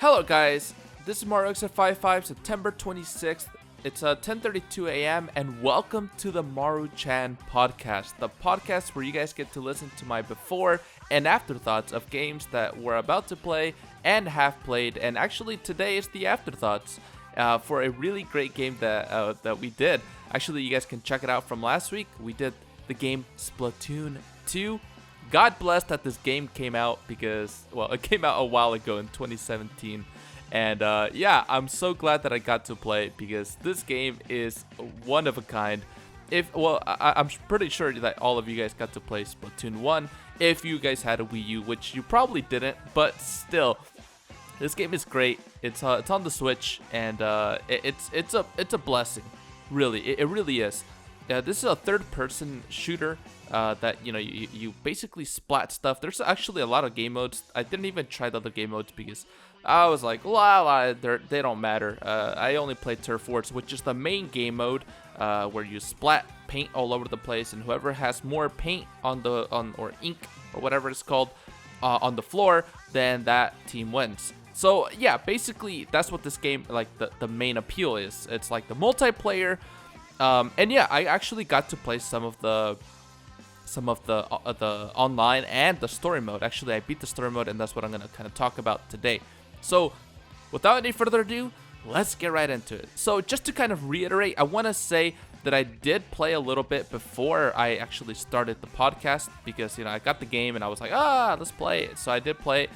Hello guys, this is Maru-chan, September 26th. It's 10:32 a.m. and welcome to the Maru-chan podcast, the podcast where you guys get to listen to my before and afterthoughts of games that we're about to play and have played. And actually today is the afterthoughts for a really great game that we did. Actually, you guys can check it out from last week. We did the game Splatoon 2. God bless that this game came out because, well, it came out a while ago in 2017. And yeah, I'm so glad that I got to play it because this game is one of a kind. I'm pretty sure that all of you guys got to play Splatoon 1 if you guys had a Wii U, which you probably didn't, but still, this game is great. It's on the Switch, and it's a blessing, really. It really is. This is a third-person shooter that you basically splat stuff. There's actually a lot of game modes. I didn't even try the other game modes because I was like, they don't matter. I only played Turf Wars, which is the main game mode where you splat paint all over the place, and whoever has more paint or ink or whatever it's called on the floor, then that team wins. So yeah, basically that's what this game, like the main appeal is. It's like the multiplayer. And yeah, I actually got to play some of the online and the story mode. Actually, I beat the story mode, and that's what I'm gonna kind of talk about today. So, without any further ado, let's get right into it. So, just to kind of reiterate, I want to say that I did play a little bit before I actually started the podcast because I got the game and I was like, let's play it. So I did play it,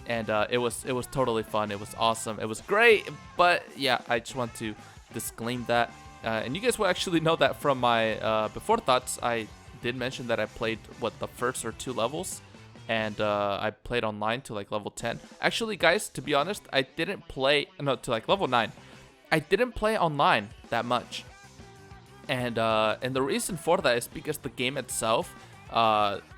and it was totally fun. It was awesome. It was great. But yeah, I just want to disclaim that. And you guys will actually know that from my before thoughts. I did mention that I played the first or two levels, and I played online to like level 10. Actually, guys, to be honest, I didn't play to like level 9. I didn't play online that much, and the reason for that is because the game itself,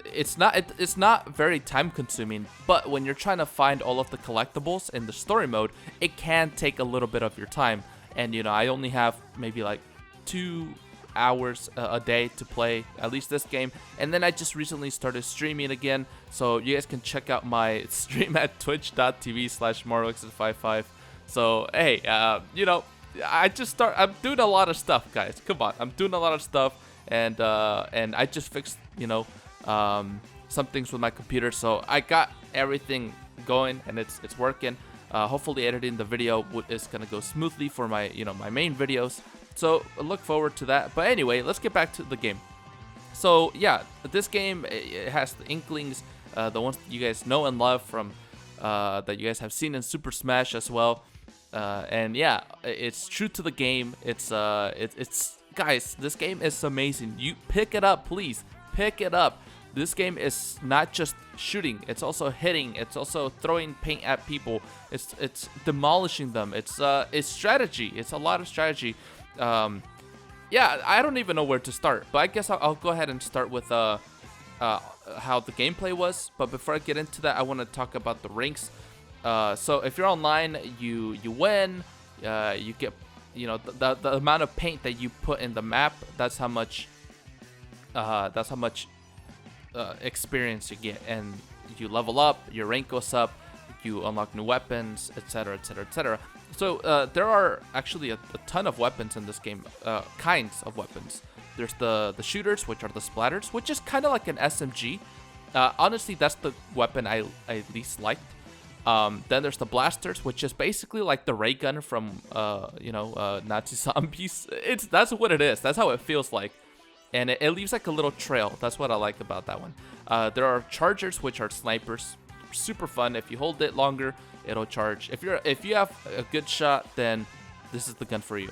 it's not very time consuming. But when you're trying to find all of the collectibles in the story mode, it can take a little bit of your time. And I only have maybe like 2 hours a day to play at least this game, and then I just recently started streaming again, so you guys can check out my stream at twitch.tv/maru-chan. So hey, I'm doing a lot of stuff, guys. Come on, I'm doing a lot of stuff, and I just fixed some things with my computer, so I got everything going and it's working. Hopefully editing the video is gonna go smoothly for my my main videos. So look forward to that. But anyway, let's get back to the game. So yeah, this game, it has the Inklings, the ones that you guys know and love from that you guys have seen in Super Smash as well. And yeah, it's true to the game. It's guys, this game is amazing. You pick it up, please. Pick it up. This game is not just shooting, it's also hitting, it's also throwing paint at people, it's demolishing them, it's strategy, it's a lot of strategy. Yeah, I don't even know where to start, but I guess I'll go ahead and start with how the gameplay was. But before I get into that, I want to talk about the ranks. So if you're online, you win, you get the amount of paint that you put in the map, that's how much experience you get, and you level up, your rank goes up, you unlock new weapons, etc, etc, etc. So there are actually a ton of weapons in this game, kinds of weapons. There's the shooters, which are the splatters, which is kind of like an SMG. Honestly, that's the weapon I least liked. Then there's the blasters, which is basically like the ray gun from Nazi zombies. That's what it is. That's how it feels like. And it leaves like a little trail. That's what I like about that one. There are chargers, which are snipers. Super fun. If you hold it longer, it'll charge. If you have a good shot, then this is the gun for you.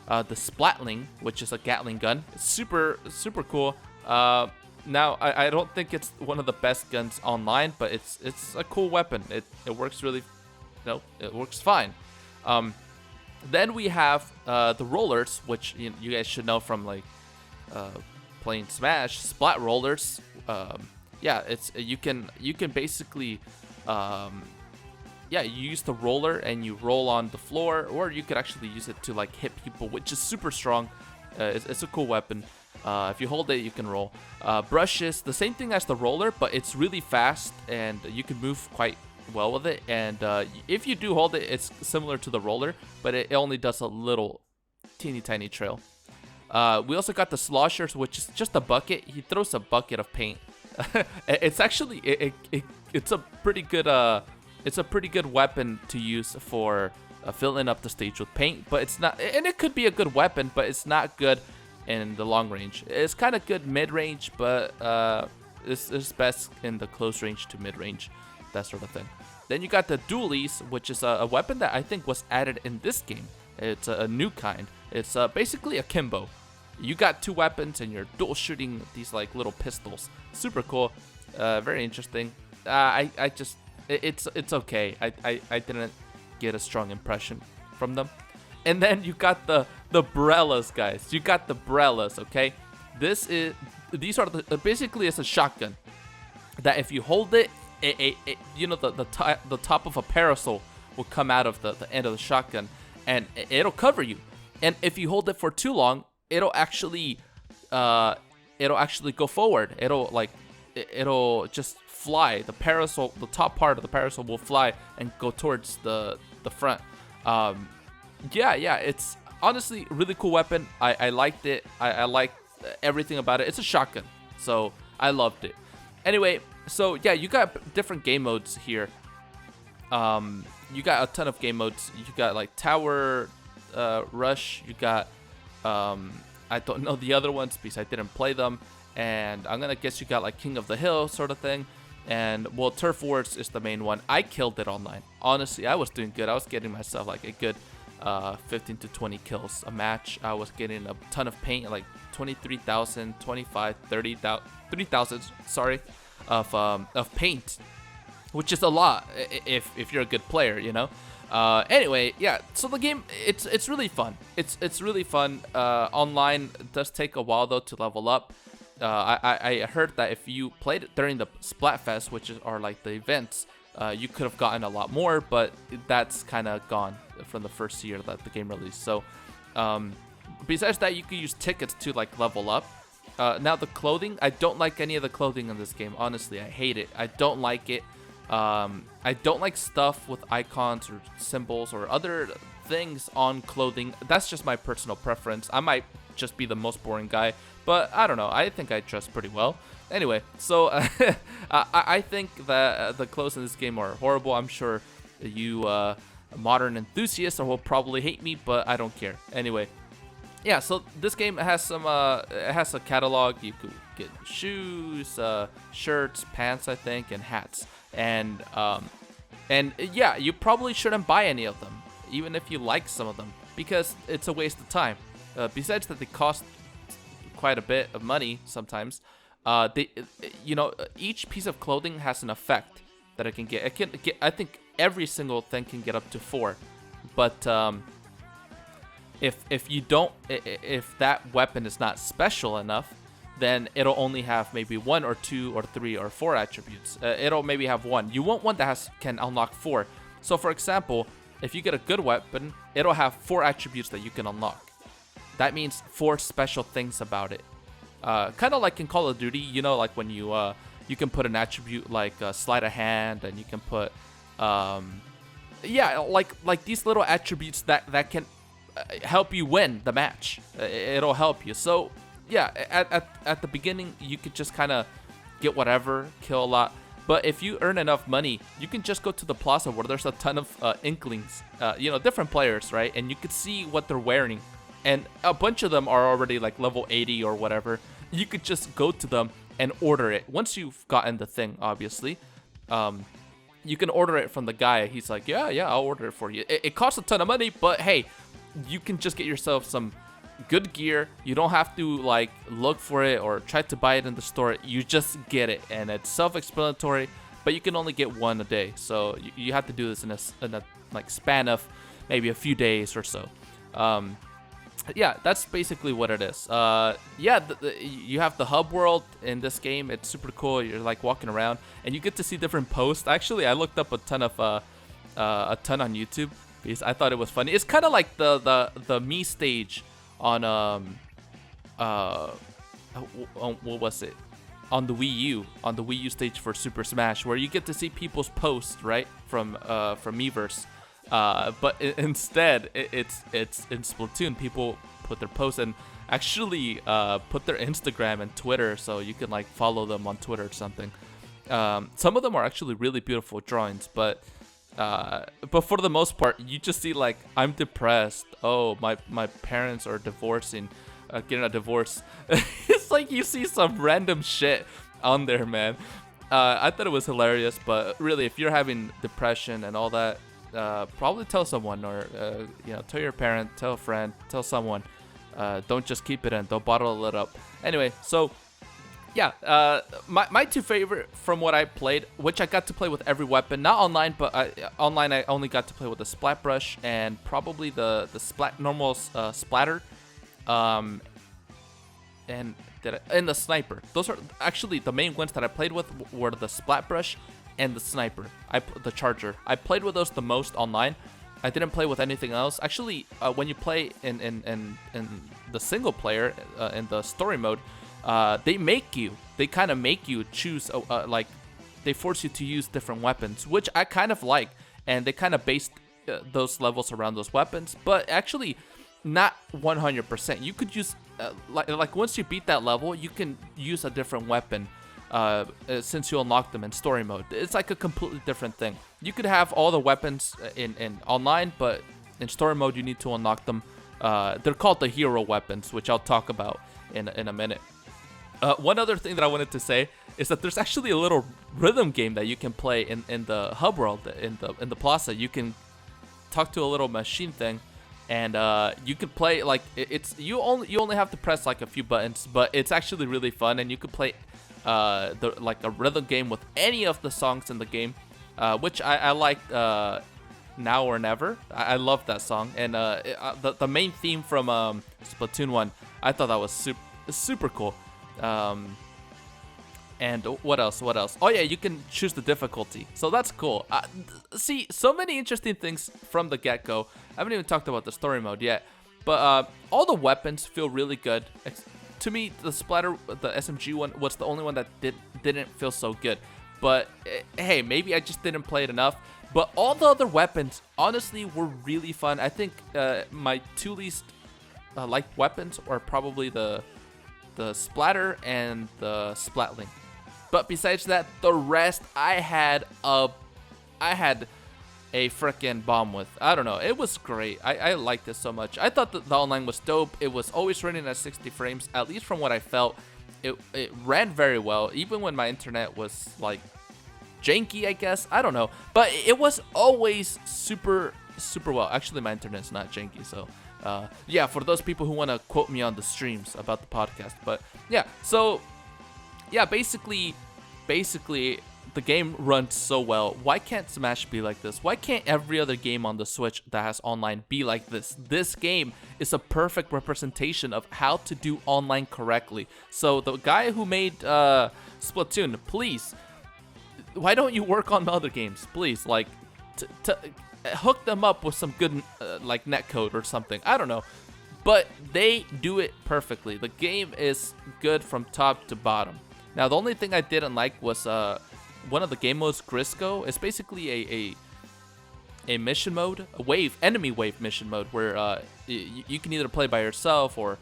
The Splatling, which is a Gatling gun. It's super cool. Now I don't think it's one of the best guns online, but it's a cool weapon. It works really, it works fine. Then we have the rollers, which you guys should know from like playing Smash. Splat rollers. Yeah, you can basically you use the roller and you roll on the floor, or you could actually use it to like hit people, which is super strong. It's a cool weapon. If you hold it, you can roll. Brushes, the same thing as the roller, but it's really fast and you can move quite well with it. And if you do hold it, it's similar to the roller, but it only does a little teeny tiny trail. We also got the sloshers, which is just a bucket. He throws a bucket of paint. It's actually it's a pretty good weapon to use for filling up the stage with paint, but it's not, and it could be a good weapon, but it's not good in the long range. It's kind of good mid range, but it's best in the close range to mid range, that sort of thing. Then you got the dualies, which is a weapon that I think was added in this game. It's a new kind. It's basically a kimbo. You got two weapons and you're dual shooting these like little pistols. Super cool. Very interesting. It's okay. I didn't get a strong impression from them. And then you got the Brellas, guys. You got the Brellas, okay? These are basically it's a shotgun that if you hold it, you know, the top of a parasol will come out of the end of the shotgun, and it'll cover you. And if you hold it for too long, it'll actually go forward. It'll just fly. The parasol, the top part of the parasol will fly and go towards the front. Yeah, it's honestly a really cool weapon. I liked it. I liked everything about it. It's a shotgun, so I loved it. Anyway, so yeah, you got different game modes here. You got a ton of game modes. You got like Tower Rush. You got I don't know the other ones because I didn't play them. And I'm gonna guess you got like King of the Hill sort of thing. And well, Turf Wars is the main one. I killed it online. Honestly, I was doing good. I was getting myself like a good 15 to 20 kills a match. I was getting a ton of paint, like 23,000, 25, 30,000, 3,000, sorry, of paint, which is a lot if you're a good player, you know. Anyway, yeah. So the game, it's really fun. It's really fun. Online it does take a while though to level up. I heard that if you played it during the Splatfest, which are like the events, you could have gotten a lot more, but that's kind of gone from the first year that the game released. So besides that, you could use tickets to like level up. Now the clothing, I don't like any of the clothing in this game. Honestly, I hate it. I don't like it. I don't like stuff with icons or symbols or other things on clothing. That's just my personal preference. I might just be the most boring guy, but I don't know. I think I dress pretty well. Anyway, so I think that the clothes in this game are horrible. I'm sure you modern enthusiasts will probably hate me, but I don't care. Anyway, yeah. So this game has some. It has a catalog. You could get shoes, shirts, pants, I think, and hats. And yeah, you probably shouldn't buy any of them, even if you like some of them, because it's a waste of time. Besides that, they cost quite a bit of money sometimes. Each piece of clothing has an effect that it can get. It can get. I think every single thing can get up to 4, but if that weapon is not special enough, then it'll only have maybe 1 or 2 or 3 or 4 attributes. It'll maybe have 1. You want one that can unlock 4. So for example, if you get a good weapon, it'll have 4 attributes that you can unlock. That means 4 special things about it. Kind of like in Call of Duty, you know, like when you can put an attribute like sleight of hand, and you can put like these little attributes that can help you win the match. It'll help you. So yeah, at the beginning, you could just kind of get whatever, kill a lot. But if you earn enough money, you can just go to the plaza where there's a ton of inklings, different players, right? And you could see what they're wearing. And a bunch of them are already like level 80 or whatever. You could just go to them and order it. Once you've gotten the thing, obviously, you can order it from the guy. He's like, yeah, I'll order it for you. It costs a ton of money, but hey, you can just get yourself some good gear. You don't have to like look for it or try to buy it in the store. You just get it, and it's self-explanatory. But you can only get one a day, so you have to do this in a like span of maybe a few days or so. Yeah, that's basically what it is. You have the hub world in this game. It's super cool. You're like walking around, and you get to see different posts. Actually, I looked up a ton on YouTube because I thought it was funny. It's kind of like the me stage on what was it? On the Wii U stage for Super Smash, where you get to see people's posts, right? Miiverse. But instead, it's in Splatoon. People put their posts and actually put their Instagram and Twitter, so you can like follow them on Twitter or something. Some of them are actually really beautiful drawings, but for the most part, you just see like, I'm depressed. Oh, my parents are divorcing, getting a divorce. It's like you see some random shit on there, man. I thought it was hilarious, but really, if you're having depression and all that, probably tell someone, or tell your parent, tell a friend, tell someone. Don't just keep it in. Don't bottle it up. Anyway, so yeah, my two favorite from what I played, which I got to play with every weapon, not online, but online I only got to play with the splat brush and probably the normal splatter, and the sniper. Those are actually the main ones that I played with, were the splat brush and the sniper. The charger. I played with those the most online. I didn't play with anything else. Actually, when you play in the single player in the story mode, they kind of make you choose, like, they force you to use different weapons, which I kind of like, and they kind of based those levels around those weapons, but actually not 100%. You could use, like once you beat that level, you can use a different weapon, since you unlock them in story mode. It's like a completely different thing. You could have all the weapons in online, but in story mode, you need to unlock them. They're called the hero weapons, which I'll talk about in a minute. One other thing that I wanted to say is that there's actually a little rhythm game that you can play in the hub world, in the plaza. You can talk to a little machine thing, and you could play, like, you only have to press like a few buttons, but it's actually really fun, and you could play like a rhythm game with any of the songs in the game, which I like. Now or Never. I love that song, and the main theme from Splatoon 1, I thought that was super cool. And what else? Oh yeah, you can choose the difficulty, so that's cool. See, so many interesting things from the get-go. I haven't even talked about the story mode yet, but all the weapons feel really good. To me, the splatter, the SMG one, was the only one that didn't feel so good. But hey, maybe I just didn't play it enough. But all the other weapons, honestly, were really fun. I think my two least liked weapons are probably the splatter and the splatling. But besides that, the rest I had a freaking bomb with. I don't know. It was great. I liked it so much. I thought that the online was dope. It was always running at 60 frames, at least from what I felt. It ran very well, even when my internet was like janky, I guess. I don't know. But it was always super well. Actually, my internet's not janky, so yeah, for those people who want to quote me on the streams about the podcast. But yeah, so yeah, basically the game runs so well. Why can't Smash be like this? Why can't every other game on the Switch that has online be like this? This game is a perfect representation of how to do online correctly. So the guy who made Splatoon, please, why don't you work on other games? Please, like, hook them up with some good like netcode or something. I don't know, but they do it perfectly. The game is good from top to bottom. Now, the only thing I didn't like was one of the game modes, Grisco. It's basically a mission mode, a enemy wave mission mode, where you can either play by yourself or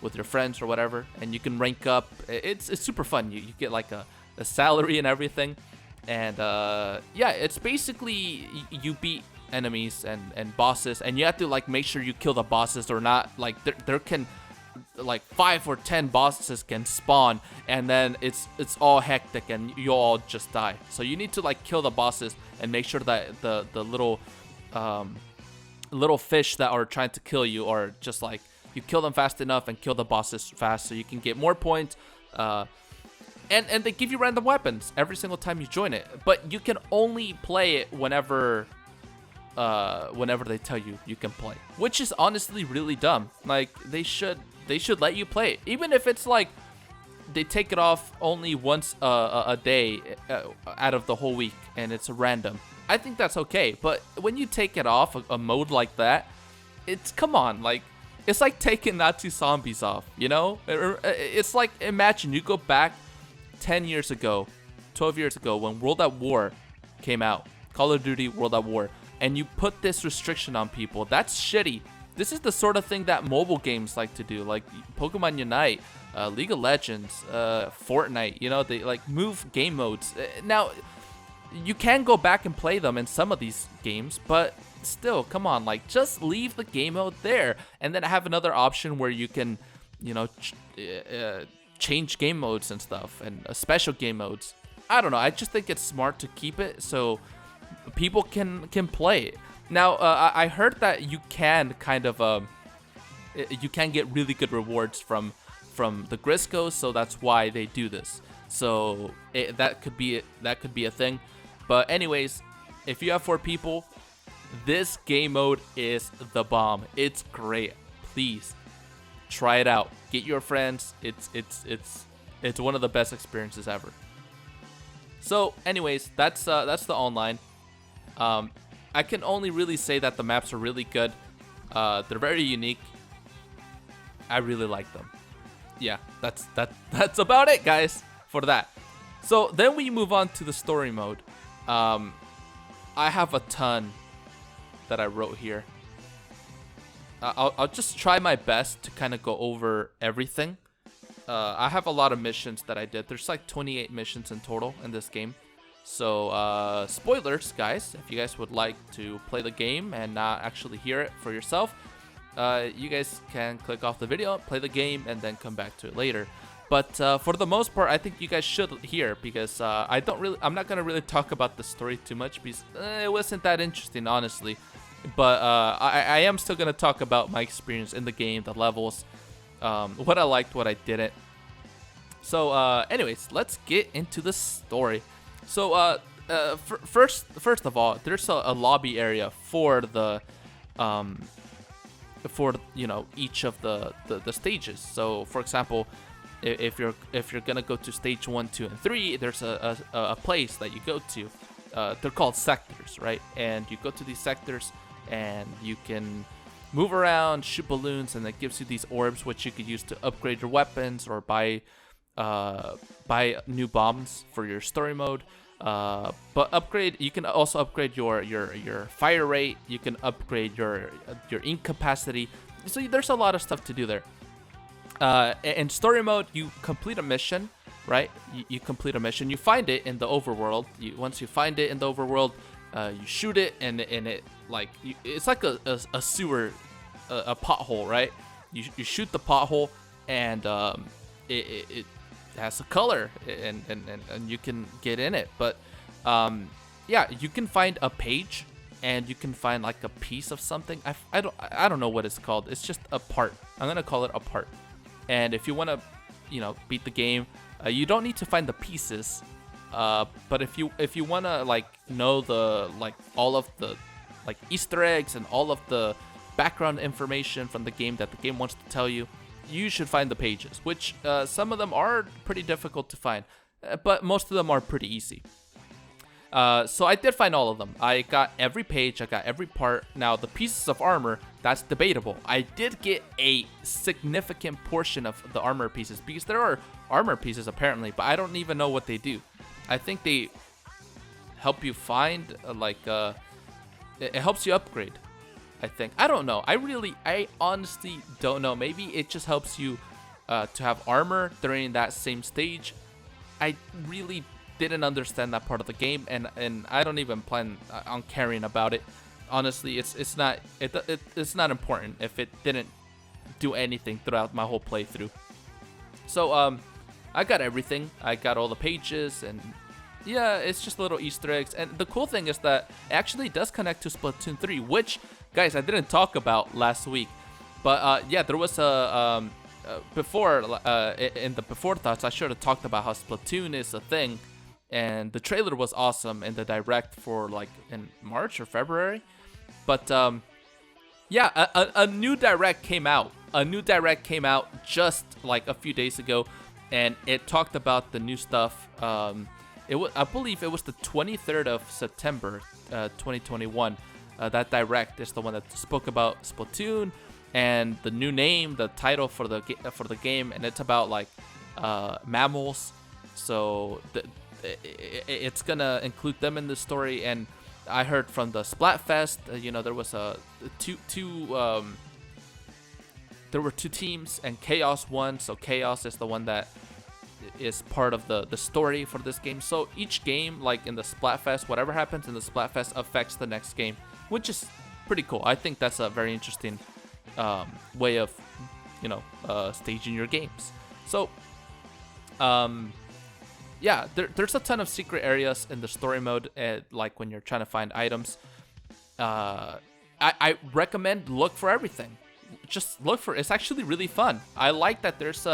with your friends or whatever, and you can rank up. It's super fun. You get like a salary and everything. And yeah, it's basically you beat enemies and bosses, and you have to like make sure you kill the bosses or not. Like there can like 5 or 10 bosses can spawn, and then it's all hectic and you all just die. So you need to like kill the bosses and make sure that the little fish that are trying to kill you are just like, you kill them fast enough and kill the bosses fast so you can get more points. And they give you random weapons every single time you join it, but you can only play it whenever they tell you can play, which is honestly really dumb. Like, they should let you play it, even if it's like they take it off only once a day out of the whole week and it's random. I think that's okay, but when you take it off a mode like that, come on, like, it's like taking Nazi zombies off, you know? It's like, imagine you go back 10 years ago, 12 years ago, when World at War came out, Call of Duty World at War, and you put this restriction on people, that's shitty. This is the sort of thing that mobile games like to do, like Pokemon Unite, League of Legends, Fortnite. You know, they like move game modes. Now, you can go back and play them in some of these games, but still, come on, like just leave the game mode there, and then have another option where you can, you know, change game modes and stuff, and special game modes. I don't know. I just think it's smart to keep it so people can play it. Now, I heard that you can kind of you can get really good rewards from the Griscos, so that's why they do this. So that could be a thing. But anyways, if you have 4 people, this game mode is the bomb. It's great. Please try it out. Get your friends. It's one of the best experiences ever. So anyways, that's the online. I can only really say that the maps are really good. They're very unique. I really like them. Yeah, that's about it, guys, for that. So then we move on to the story mode. I have a ton that I wrote here. I'll just try my best to kind of go over everything. I have a lot of missions that I did. There's like 28 missions in total in this game. So spoilers, guys, if you guys would like to play the game and not actually hear it for yourself, you guys can click off the video, play the game, and then come back to it later. But for the most part, I think you guys should hear, because I'm not gonna really talk about the story too much, because it wasn't that interesting, honestly. But I am still gonna talk about my experience in the game, the levels, what I liked, what I didn't. So anyways, let's get into the story. So first of all, there's a lobby area for the for, you know, each of the stages. So for example, if you're gonna go to stage 1, 2, and 3, there's a place that you go to. They're called sectors, right? And you go to these sectors and you can move around, shoot balloons, and it gives you these orbs which you could use to upgrade your weapons or buy new bombs for your story mode. But you can also upgrade your fire rate. You can upgrade your ink capacity. So there's a lot of stuff to do there. In story mode, you complete a mission, right? You complete a mission. You find it in the overworld. Once you find it in the overworld, you shoot it, and it it's like a sewer, a pothole, right? You shoot the pothole, and it has a color, and you can get in it. But yeah, you can find a page, and you can find like a piece of something. I don't know what it's called. It's just a part. I'm gonna call it a part. And if you want to, you know, beat the game, you don't need to find the pieces. But if you want to like know all of the like Easter eggs and all of the background information from the game that the game wants to tell you, you should find the pages, which some of them are pretty difficult to find, but most of them are pretty easy. So I did find all of them. I got every page, I got every part. Now the pieces of armor, that's debatable. I did get a significant portion of the armor pieces, because there are armor pieces apparently, but I don't even know what they do. I think they help you find it helps you upgrade, I think. I don't know. I honestly don't know. Maybe it just helps you to have armor during that same stage. I really didn't understand that part of the game, and I don't even plan on caring about it. Honestly, it's not important if it didn't do anything throughout my whole playthrough. So I got everything. I got all the pages, and yeah, it's just little Easter eggs. And the cool thing is that it actually does connect to Splatoon 3, which, guys, I didn't talk about last week. But yeah, there was a before in the before thoughts, I should have talked about how Splatoon is a thing, and the trailer was awesome in the direct for like in March or February. But yeah, a new direct came out. A new direct came out just like a few days ago, and it talked about the new stuff. I believe it was the 23rd of September, 2021. That direct is the one that spoke about Splatoon and the new name, the title for the game, and it's about like mammals. So it's gonna include them in the story. And I heard from the Splatfest, there was there were two teams and Chaos won. So Chaos is the one that is part of the story for this game. So each game, like in the Splatfest, whatever happens in the Splatfest affects the next game, which is pretty cool. I think that's a very interesting way of staging your games. So yeah, there's a ton of secret areas in the story mode, like when you're trying to find items. I recommend look for everything. Just look for it. It's actually really fun. I like that there's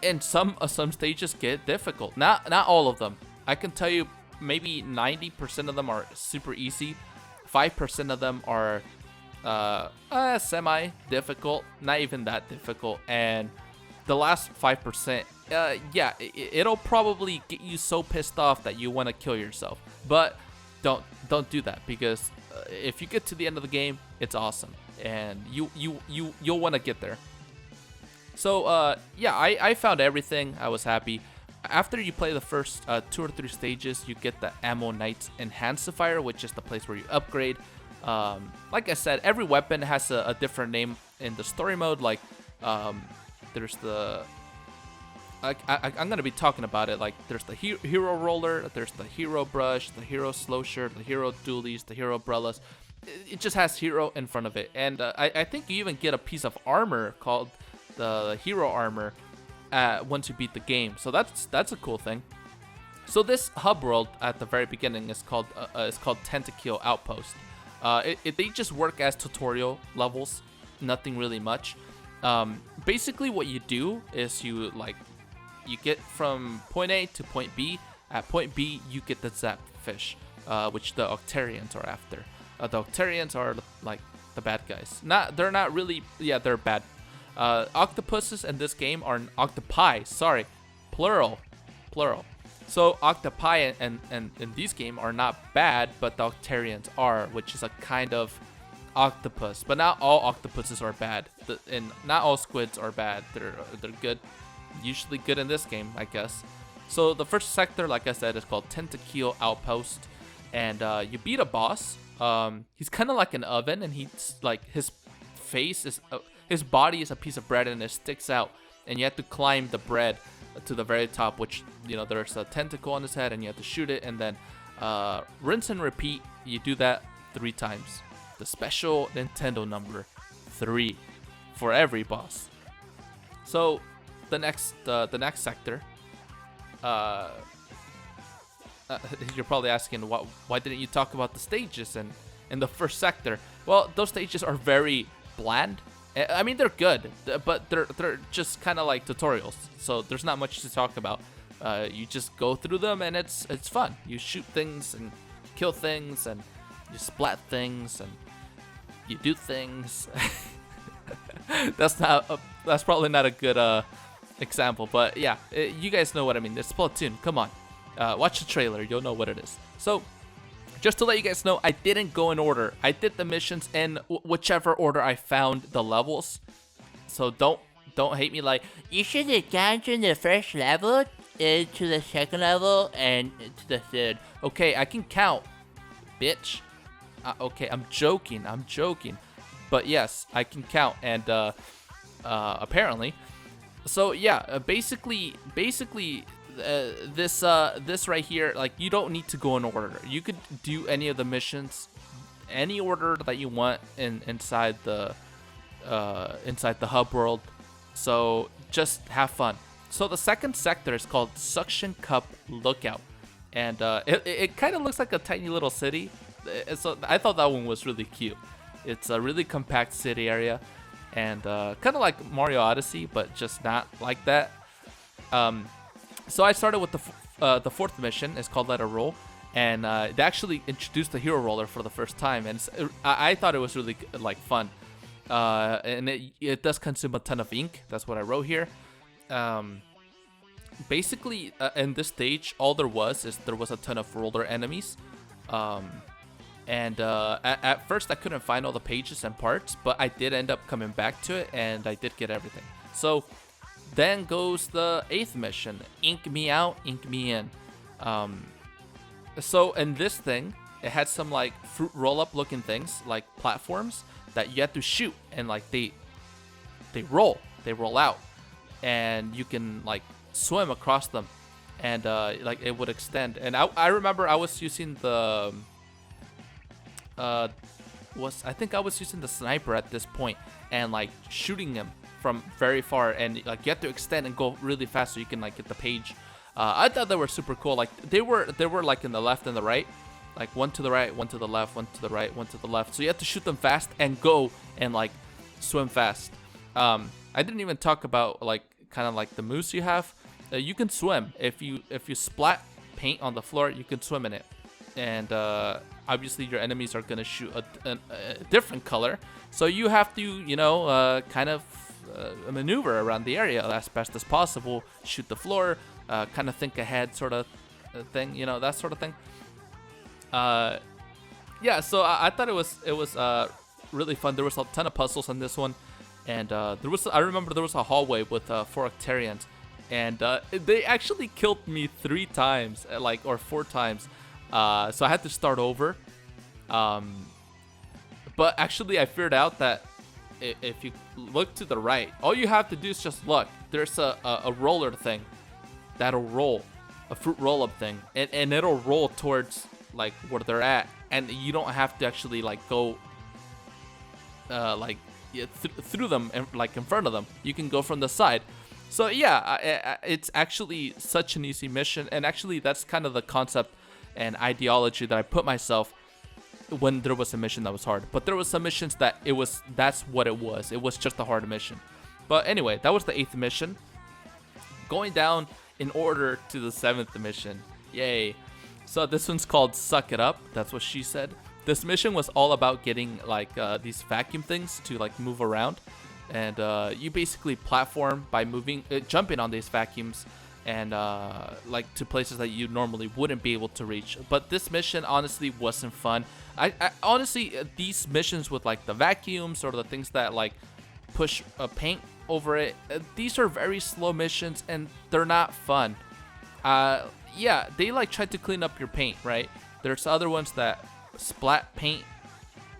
and some stages get difficult. Not all of them. I can tell you maybe 90% of them are super easy. 5% of them are semi-difficult, not even that difficult. And the last 5%, yeah, it'll probably get you so pissed off that you want to kill yourself. But don't do that, because if you get to the end of the game, it's awesome, and you'll want to get there. So yeah, I found everything. I was happy. After you play the first 2 or 3 stages, you get the Ammo Knight's Enhancifier, which is the place where you upgrade. Like I said, every weapon has a different name in the story mode. Like there's the I'm gonna be talking about it. Like there's the hero roller, there's the hero brush, the hero slow shirt, the hero dualies, the hero umbrellas. It just has hero in front of it, and I think you even get a piece of armor called the hero armor once you beat the game. So that's a cool thing. So this hub world at the very beginning is called Tentacle Outpost. They just work as tutorial levels, nothing really much. Basically what you do is you get from point A to point B. At point B, you get the Zap Fish, which the Octarians are after. The Octarians are like the bad guys. They're not really, yeah, they're bad. Octopuses in this game are octopi. Sorry, plural. So octopi and in these games are not bad, but the Octarians are, which is a kind of octopus. But not all octopuses are bad, and not all squids are bad. They're good. Usually good in this game, I guess. So the first sector, like I said, is called Tentacle Outpost, and you beat a boss. He's kind of like an oven, and he's like his body is a piece of bread, and it sticks out, and you have to climb the bread to the very top, which there's a tentacle on his head, and you have to shoot it, and then rinse and repeat. You do that 3 times. The special Nintendo number 3 for every boss. So the next sector, you're probably asking why didn't you talk about the stages in the first sector? Well, those stages are very bland. I mean, they're good, but they're just kind of like tutorials, so there's not much to talk about. You just go through them, and it's fun. You shoot things and kill things, and you splat things, and you do things. That's probably not a good example, but yeah, you guys know what I mean. It's Splatoon. Come on, watch the trailer. You'll know what it is. So, just to let you guys know, I didn't go in order. I did the missions in whichever order I found the levels. So don't hate me like, you should have gone to the first level, to the second level, and to the third. Okay, I can count, bitch. Okay, I'm joking. But yes, I can count, and apparently. So yeah, basically. This right here, like, you don't need to go in order. You could do any of the missions, any order that you want inside the hub world. So just have fun. So the second sector is called Suction Cup Lookout, and it kind of looks like a tiny little city. So I thought that one was really cute. It's a really compact city area, and kind of like Mario Odyssey, but just not like that. So I started with the fourth mission. It's called Let It Roll, and they actually introduced the hero roller for the first time, and I thought it was really fun. And it does consume a ton of ink. That's what I wrote here. Basically, in this stage, all there was a ton of roller enemies. And at first I couldn't find all the pages and parts, but I did end up coming back to it, and I did get everything. So then goes the 8th mission, Ink Me Out, Ink Me In. So in this thing, it had some like fruit roll-up looking things, like platforms that you have to shoot, and like they roll out, and you can like swim across them, and like it would extend. And I remember I was using the I think I was using the sniper at this point, and like shooting him from very far, and like you have to extend and go really fast so you can like get the page. I thought they were super cool. Like they were like in the left and the right, like one to the right, one to the left, one to the right, one to the left. So you have to shoot them fast and go and like swim fast. I didn't even talk about like kind of like the moves you have. You can swim if you splat paint on the floor. You can swim in it, and obviously your enemies are gonna shoot a different color. So you have to kind of maneuver around the area as best as possible. Shoot the floor. Kind of think ahead, sort of thing, that sort of thing. Yeah, so I thought it was really fun. There was a ton of puzzles on this one, and I remember there was a hallway with 4 Octarians, and they actually killed me 3 times, or 4 times. So I had to start over. But actually, I figured out that if you look to the right, all you have to do is just look. There's a roller thing that'll roll, a fruit roll-up thing, and it'll roll towards like where they're at, and you don't have to actually like go through them and like in front of them. You can go from the side. So yeah, it's actually such an easy mission, and actually that's kind of the concept and ideology that I put myself when there was a mission that was hard. But there was some missions that that's what it was. It was just a hard mission. But anyway, that was the 8th mission. Going down in order to the 7th mission. Yay. So this one's called Suck It Up. That's what she said. This mission was all about getting like these vacuum things to like move around, and you basically platform by jumping on these vacuums, and like to places that you normally wouldn't be able to reach. But this mission honestly wasn't fun. I honestly, these missions with like the vacuums or the things that like push paint over it, these are very slow missions, and they're not fun. Yeah, they like try to clean up your paint, right? There's other ones that splat paint,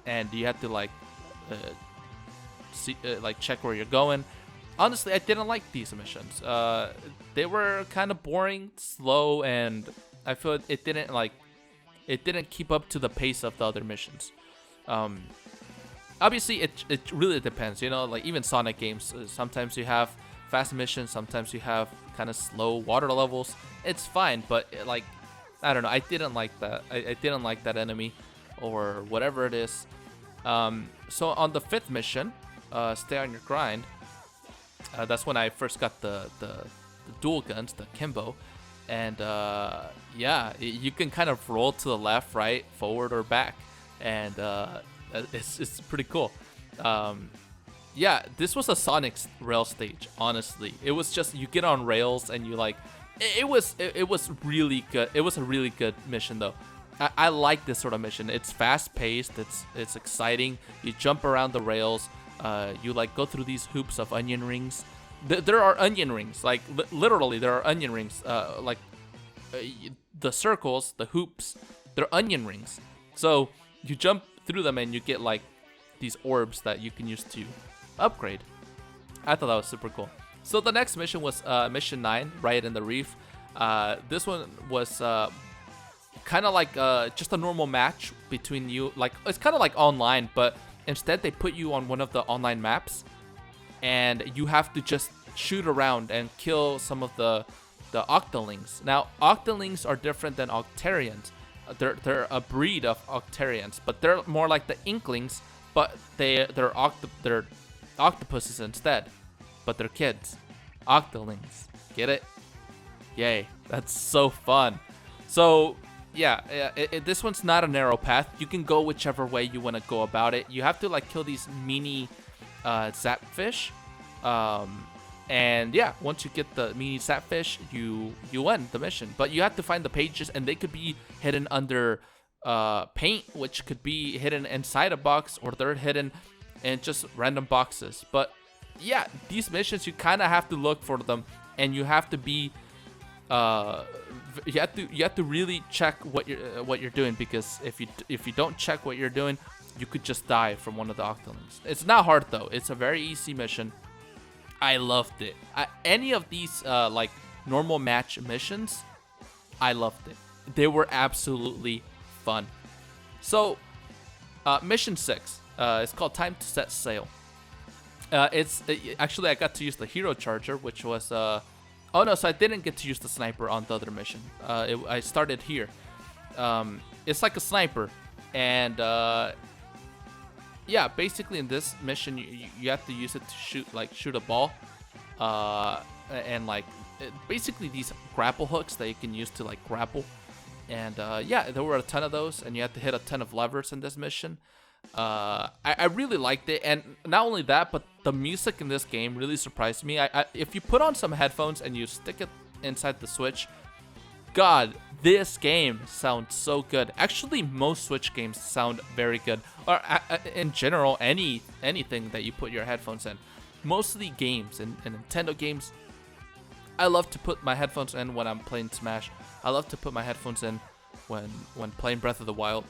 and you have to like check where you're going. Honestly, I didn't like these missions. They were kind of boring, slow, and I feel it didn't keep up to the pace of the other missions. Obviously, it really depends, like even Sonic games, sometimes you have fast missions, sometimes you have kind of slow water levels. It's fine, but like, I don't know, I didn't like that. I didn't like that enemy or whatever it is. So on the 5th mission, Stay on Your Grind, that's when I first got the dual guns, the Kimbo. And yeah, you can kind of roll to the left, right, forward, or back, and it's pretty cool. Yeah, this was a Sonic rail stage. Honestly, it was just you get on rails and you like. It was really good. It was a really good mission though. I like this sort of mission. It's fast paced. It's exciting. You jump around the rails. You like go through these hoops of onion rings. There are onion rings, like literally there are onion rings. The circles, the hoops, they're onion rings. So you jump through them and you get like these orbs that you can use to upgrade. I thought that was super cool. So the next mission was mission 9, Riot in the Reef. This one was kind of like just a normal match between you. Like it's kind of like online, but instead they put you on one of the online maps, and you have to just shoot around and kill some of the Octolings. Now, Octolings are different than Octarians. They're a breed of Octarians, but they're more like the Inklings, but they're octopuses instead. But they're kids. Octolings. Get it? Yay. That's so fun. So, yeah, this one's not a narrow path. You can go whichever way you want to go about it. You have to, like, kill these mini Zapfish. And, yeah, once you get the mini Zapfish, you win the mission. But you have to find the pages, and they could be hidden under paint, which could be hidden inside a box, or they're hidden in just random boxes. But yeah, these missions, you kind of have to look for them, and you have to be uh, you have to really check what you're doing, because if you don't check what you're doing, you could just die from one of the octolings. It's not hard though. It's a very easy mission. I loved it. Any of these like normal match missions, I loved it. They were absolutely fun. So, mission 6. It's called Time to Set Sail. Actually, I got to use the hero charger, which was oh no, so I didn't get to use the sniper on the other mission. I started here. It's like a sniper, and yeah, basically in this mission you have to use it to shoot a ball, and basically these grapple hooks that you can use to like grapple. And yeah, there were a ton of those, and you have to hit a ton of levers in this mission. I really liked it, and not only that, but the music in this game really surprised me. If you put on some headphones and you stick it inside the Switch, God, this game sounds so good. Actually, most Switch games sound very good, or in general, anything that you put your headphones in. Mostly games and Nintendo games, I love to put my headphones in when I'm playing Smash. I love to put my headphones in when playing Breath of the Wild.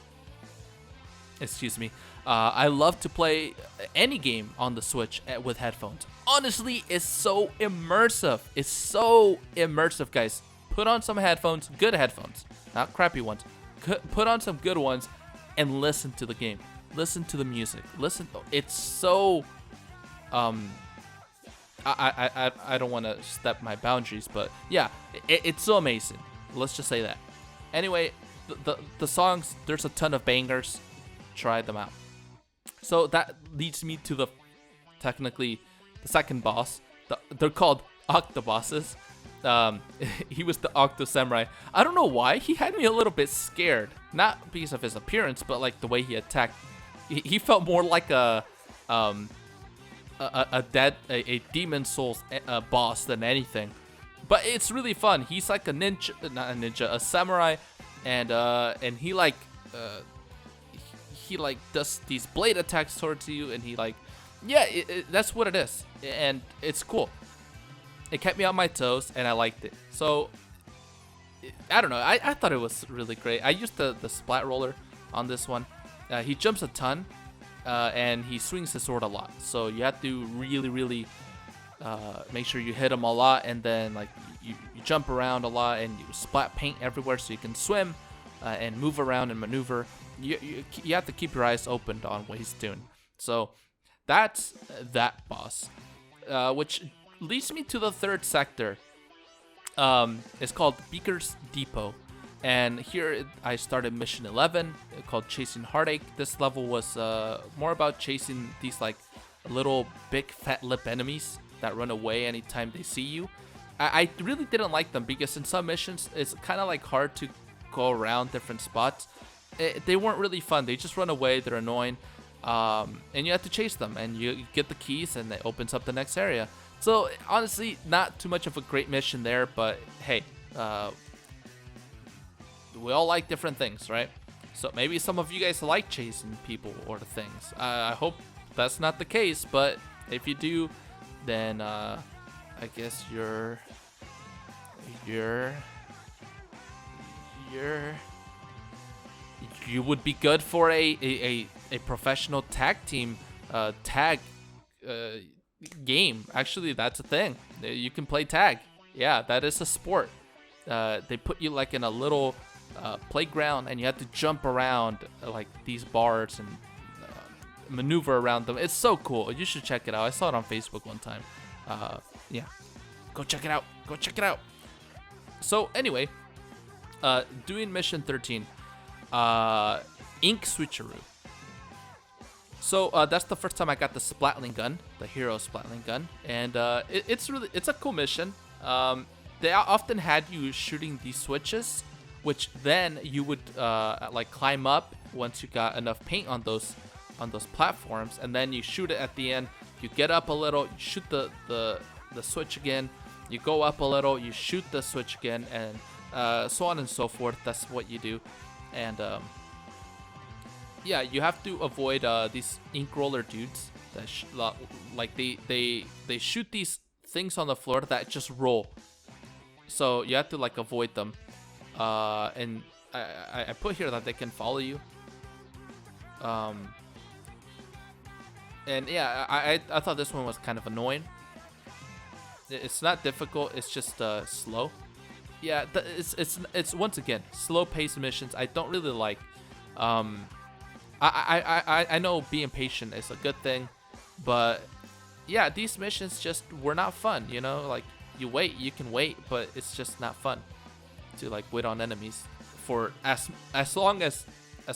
Excuse me. I love to play any game on the Switch with headphones. Honestly, it's so immersive. It's so immersive, guys. Put on some headphones, good headphones, not crappy ones. Put on some good ones and listen to the game. Listen to the music. Listen. It's so. I don't want to step my boundaries, but yeah, it's so amazing. Let's just say that. Anyway, the songs, there's a ton of bangers. Try them out. So that leads me to technically the second boss. They're called Octobosses. He was the Octo Samurai. I don't know why, he had me a little bit scared. Not because of his appearance, but like the way he attacked. He felt more like a Demon Souls boss than anything. But it's really fun. He's like a ninja, not a ninja, a samurai, and he like does these blade attacks towards you, and he like, yeah, that's what it is, and it's cool. It kept me on my toes, and I liked it. So I don't know. I thought it was really great. I used the splat roller on this one. He jumps a ton, and he swings his sword a lot. So you have to really make sure you hit him a lot, and then like you jump around a lot, and you splat paint everywhere so you can swim and move around and maneuver. You have to keep your eyes open on what he's doing. So that's that boss, which leads me to the third sector. It's called Beaker's Depot, and here I started mission 11, called Chasing Heartache. This level was more about chasing these like little big fat lip enemies that run away anytime they see you. I really didn't like them because in some missions it's kind of like hard to go around different spots. They weren't really fun. They just run away. They're annoying, and you have to chase them, and you get the keys, and it opens up the next area. So honestly, not too much of a great mission there, but hey, we all like different things, right? So maybe some of you guys like chasing people or things. I hope that's not the case, but if you do, then I guess you would be good for a professional tag team tag game. Actually, that's a thing. You can play tag. Yeah, that is a sport. They put you like in a little playground, and you have to jump around like these bars and maneuver around them. It's so cool. You should check it out. I saw it on Facebook one time. Yeah, go check it out. Go check it out. So anyway, doing mission 13, Ink Switcheroo. So that's the first time I got the Splatling gun, the hero Splatling gun, and it's a cool mission. They often had you shooting these switches, which then you would like climb up once you got enough paint on those platforms, and then you shoot it at the end. You get up a little, you shoot the switch again. You go up a little, you shoot the switch again, and so on and so forth. That's what you do, and yeah, you have to avoid these ink roller dudes that like they shoot these things on the floor that just roll. so you have to like avoid them. And I put here that they can follow you. And yeah, I thought this one was kind of annoying. It's not difficult. It's just slow. Yeah, it's once again slow paced missions. I don't really like. I know being patient is a good thing, but yeah, these missions just were not fun. You know, like you can wait, but it's just not fun to like wait on enemies for as long as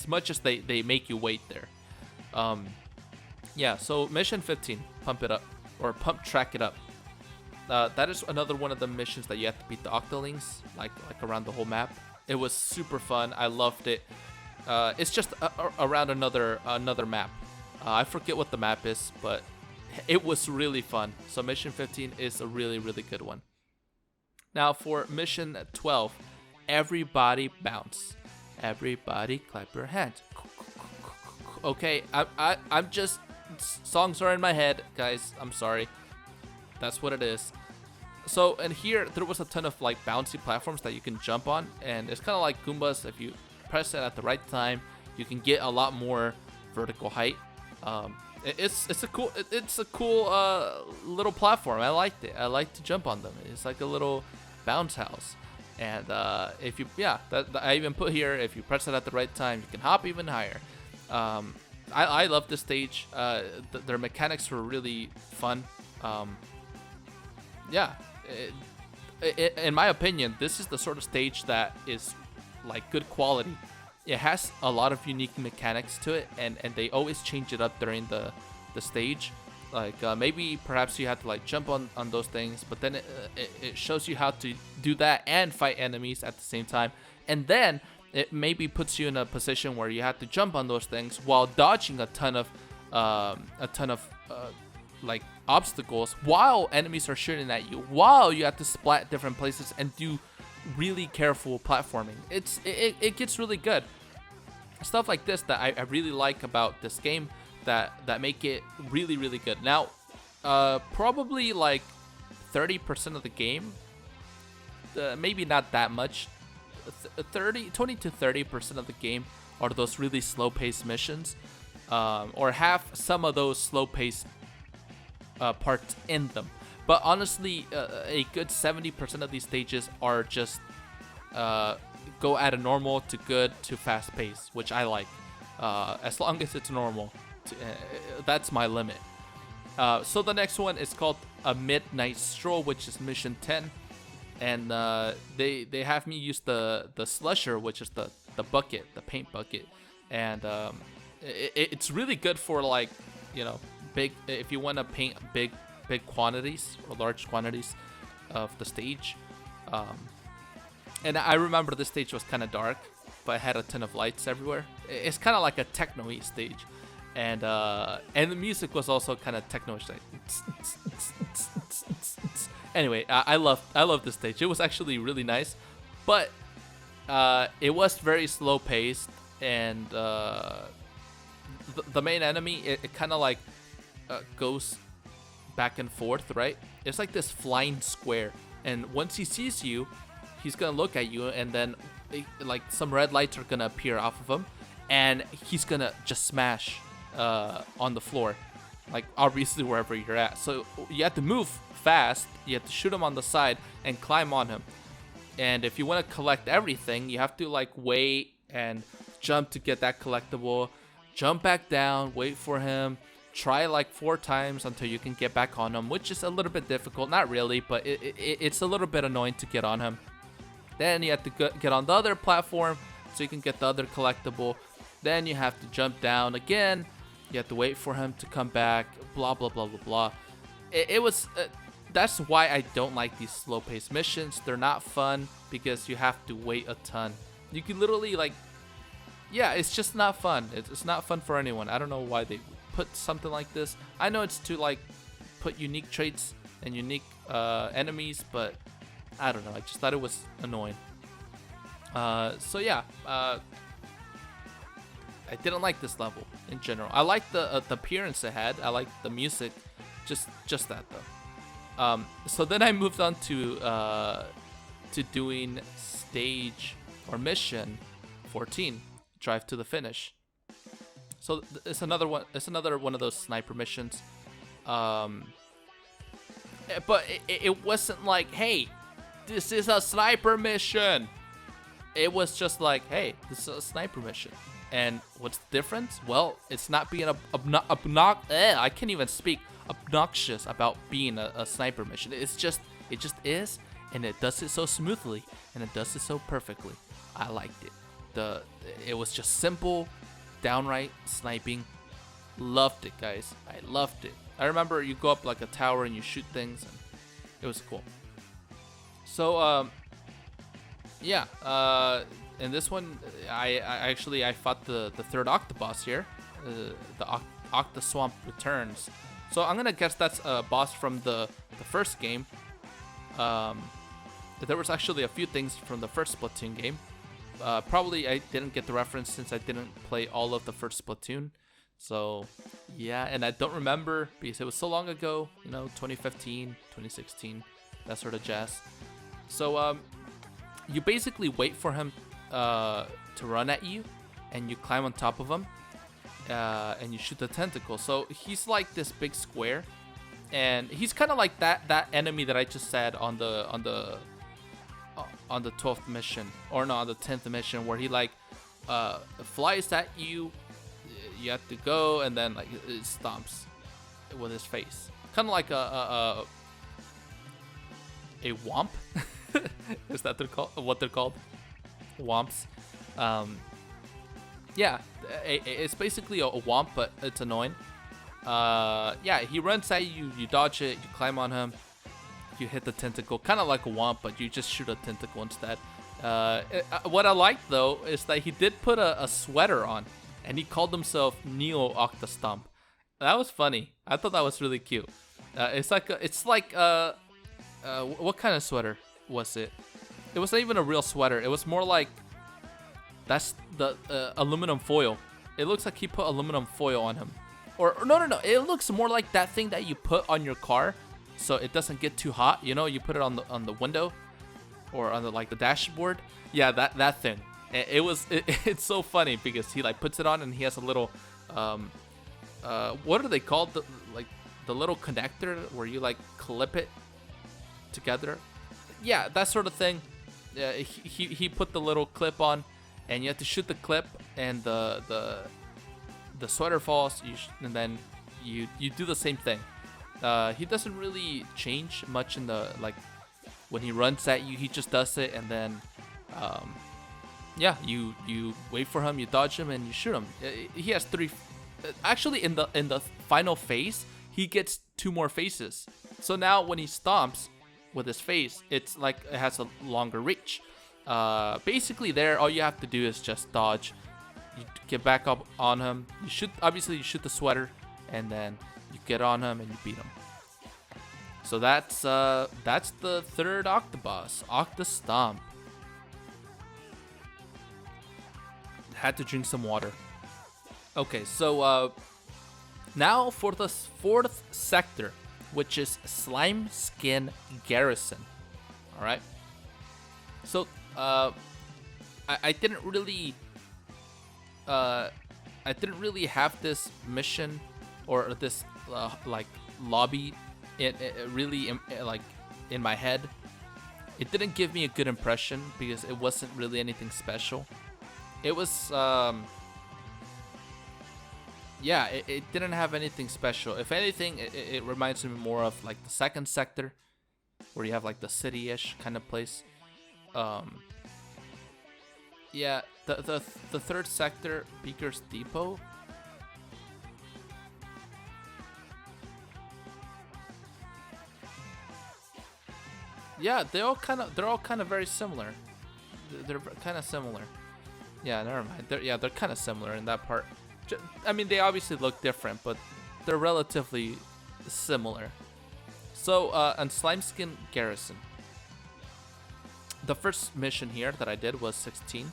much as they make you wait there. Yeah, so mission 15, pump it up, or pump track it up. That is another one of the missions that you have to beat the Octolings, like around the whole map. It was super fun. I loved it. It's just around another map. I forget what the map is, but it was really fun. So mission 15 is a really, really good one. Now for mission 12, everybody bounce. Everybody clap your hands. Okay, I'm just, songs are in my head, guys. I'm sorry. That's what it is. So, and here there was a ton of like bouncy platforms that you can jump on, and it's kind of like Goombas. If you press it at the right time, you can get a lot more vertical height. It's a cool little platform. I liked it. I like to jump on them. It's like a little bounce house. And if you, yeah, I even put here, if you press it at the right time, you can hop even higher. I love this stage. Their mechanics were really fun. Yeah, in my opinion, this is the sort of stage that is like good quality. It has a lot of unique mechanics to it, and they always change it up during the stage. Like maybe perhaps you have to like jump on those things, but then it shows you how to do that and fight enemies at the same time, and then it maybe puts you in a position where you have to jump on those things while dodging a ton of like obstacles while enemies are shooting at you, while you have to splat different places and do really careful platforming. It gets really good. Stuff like this that I really like about this game that make it really, really good. Now, probably like 30% of the game, maybe not that much, 20 to 30% of the game are those really slow-paced missions, or have some of those slow-paced parts in them. But honestly, a good 70% of these stages are just go at a normal to good to fast pace, which I like. As long as it's normal, that's my limit. So the next one is called A Midnight Stroll, which is mission 10. And they have me use the slusher, which is the bucket, the paint bucket. And it's really good for, like, you know, big, if you want to paint big quantities or large quantities of the stage. And I remember this stage was kind of dark, but it had a ton of lights everywhere. It's kind of like a techno-y stage, and the music was also kind of techno-ish. Like, anyway, I love this stage. It was actually really nice, but it was very slow paced, and the main enemy, it kind of like goes back and forth, right? It's like this flying square, and once he sees you, he's gonna look at you, and then like some red lights are gonna appear off of him, and he's gonna just smash on the floor, like obviously wherever you're at. So you have to move fast, you have to shoot him on the side and climb on him. And if you want to collect everything, you have to like wait and jump to get that collectible, jump back down, wait for him, try like 4 times until you can get back on him, which is a little bit difficult. Not really, but it's a little bit annoying to get on him. Then you have to get on the other platform so you can get the other collectible. Then you have to jump down again. You have to wait for him to come back. Blah, blah, blah, blah, blah. It was... that's why I don't like these slow-paced missions. They're not fun because you have to wait a ton. You can literally, like... yeah, it's just not fun. It's not fun for anyone. I don't know why they put something like this. I know it's to, like, put unique traits and unique enemies, but... I don't know. I just thought it was annoying. So yeah, I didn't like this level in general. I liked the appearance it had. I liked the music. Just that though. So then I moved on to to doing stage or mission 14, drive to the finish. So it's another one. It's another one of those sniper missions. But it wasn't like, hey, this is a sniper mission. It was just like, hey, this is a sniper mission. And what's the difference? Well, it's not being I can't even speak, obnoxious about being a sniper mission. It just is, and it does it so smoothly, and it does it so perfectly. I liked it. It was just simple, downright sniping. Loved it, guys. I loved it. I remember you go up like a tower and you shoot things, and it was cool. So yeah, in this one, I fought the third Octoboss here. The Octa Swamp returns. So I'm gonna guess that's a boss from the first game. There was actually a few things from the first Splatoon game. Probably I didn't get the reference since I didn't play all of the first Splatoon. So yeah, and I don't remember because it was so long ago, 2015, 2016, that sort of jazz. So you basically wait for him to run at you, and you climb on top of him, and you shoot the tentacle. So he's like this big square, and he's kind of like that enemy that I just said on the 12th mission, or no, on the 10th mission, where he like flies at you. You have to go, and then like it stomps with his face, kind of like a womp. Is that what they're called? Womps. Yeah, it's basically a womp, but it's annoying. Yeah, he runs at you, you dodge it, you climb on him, you hit the tentacle, kind of like a womp, but you just shoot a tentacle instead. What I like though is that he did put a sweater on, and he called himself Neo Octastomp. That was funny. I thought that was really cute. It's like what kind of sweater was it? It wasn't even a real sweater. It was more like, that's the aluminum foil. It looks like he put aluminum foil on him. Or no. It looks more like that thing that you put on your car so it doesn't get too hot. You put it on the window or on the dashboard. Yeah, that thing. It's so funny because he like puts it on and he has a little what are they called? The little connector where you like clip it together. Yeah, that sort of thing. He put the little clip on, and you have to shoot the clip, and the sweater falls, and then you do the same thing. He doesn't really change much in the when he runs at you. He just does it, and then yeah, you wait for him, you dodge him, and you shoot him. He has 3. Actually, in the final phase, he gets 2 more phases. So now when he stomps with his face, it's like it has a longer reach. Basically, there, all you have to do is just dodge. You get back up on him. You shoot the sweater, and then you get on him and you beat him. So that's the third Octoboss, Octastomp. Had to drink some water. Okay, so now for the 4th sector, which is Slime Skin Garrison. All right. So I didn't really have this mission or this lobby really in my head. It didn't give me a good impression because it wasn't really anything special. It was yeah, it didn't have anything special. If anything, it reminds me more of like the 2nd sector, where you have like the city-ish kind of place. Yeah, the 3rd sector, Beaker's Depot. Yeah, they're all kind of very similar. They're kind of similar. Yeah, never mind. They're kind of similar in that part. I mean, they obviously look different, but they're relatively similar. So, on Slimeskin Garrison, the first mission here that I did was 16,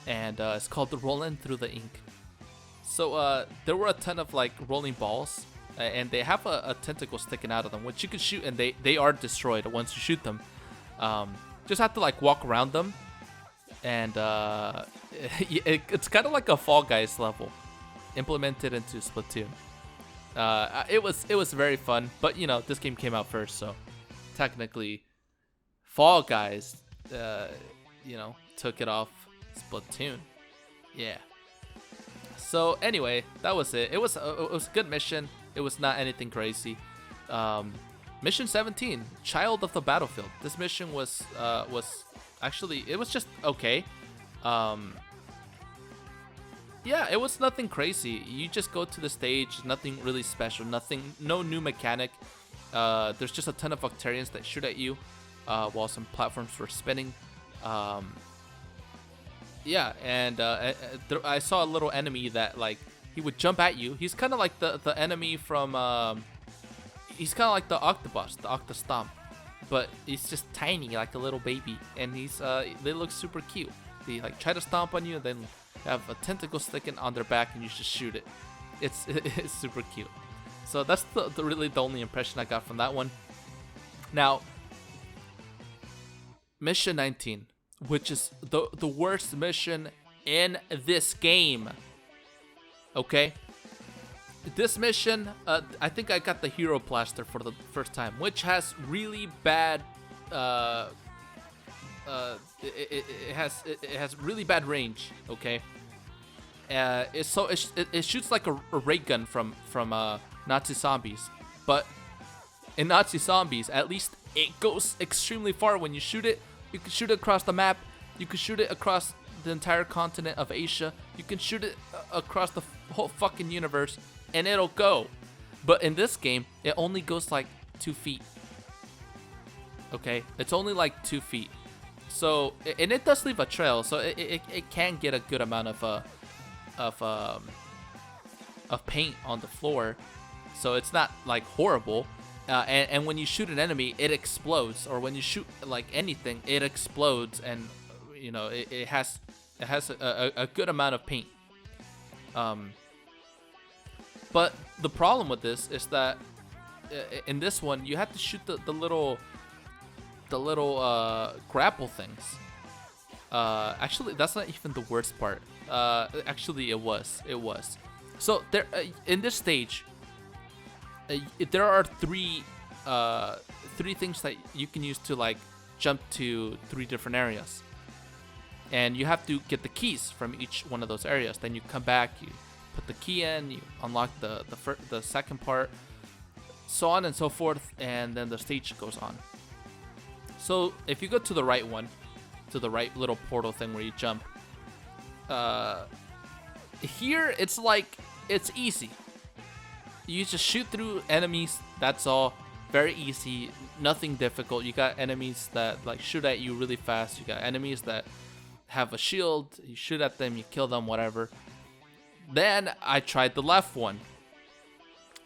and it's called the Rolling Through the Ink. So, there were a ton of like rolling balls, and they have a tentacle sticking out of them, which you can shoot, and they are destroyed once you shoot them. just have to like walk around them, and it's kind of like a Fall Guys level implemented into Splatoon. It was very fun, but you know, this game came out first, so technically Fall Guys, you know, took it off Splatoon. Yeah. So anyway, that was it. It was a good mission. It was not anything crazy. Mission 17, Child of the Battlefield. This mission was actually, it was just okay. Yeah, it was nothing crazy. You just go to the stage, nothing really special, no new mechanic. There's just a ton of Octarians that shoot at you while some platforms were spinning. Yeah, and I saw a little enemy that like he would jump at you. He's kind of like the enemy from he's kind of like the Octobus, the Octostomp, but he's just tiny, like a little baby, and they look super cute. They like try to stomp on you, and then have a tentacle sticking on their back, and you just shoot it. It's super cute. So that's really the only impression I got from that one. Now, mission 19, which is the worst mission in this game. Okay? This mission, I think I got the Hero Blaster for the first time, which has really bad, it has really bad range. Okay? It shoots like a ray gun from Nazi Zombies, but in Nazi Zombies, at least it goes extremely far when you shoot it. You can shoot it across the map. You can shoot it across the entire continent of Asia. You can shoot it across the whole fucking universe, and it'll go. But in this game, it only goes like 2 feet. Okay, it's only like 2 feet. So, and it does leave a trail, so it can get a good amount of paint on the floor. So it's not like horrible. And when you shoot an enemy, it explodes. Or when you shoot like anything, it explodes, and you know it has a good amount of paint. But the problem with this is that in this one you have to shoot the little grapple things. Actually, that's not even the worst part. Actually, it was. So there in this stage. There are three things that you can use to like jump to 3 different areas, and you have to get the keys from each one of those areas. Then you come back, you put the key in, you unlock the second part, so on and so forth, and then the stage goes on. So if you go to the right one, to the right little portal thing where you jump, here it's like it's easy. You just shoot through enemies, that's all. Very easy, nothing difficult. You got enemies that like shoot at you really fast. You got enemies that have a shield. You shoot at them, you kill them, whatever. Then I tried the left one,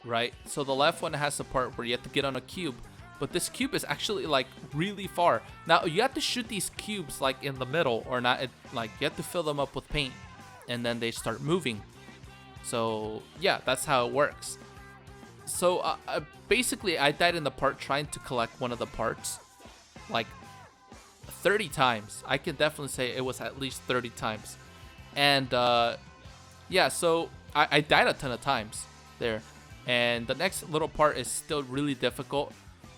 right? So the left one has a part where you have to get on a cube, but this cube is actually like really far. Now you have to shoot these cubes like in the middle, or not. Like you have to fill them up with paint, and then they start moving. So yeah, that's how it works. So basically, I died in the part trying to collect one of the parts like 30 times. I can definitely say it was at least 30 times. And yeah, so I died a ton of times there. And the next little part is still really difficult.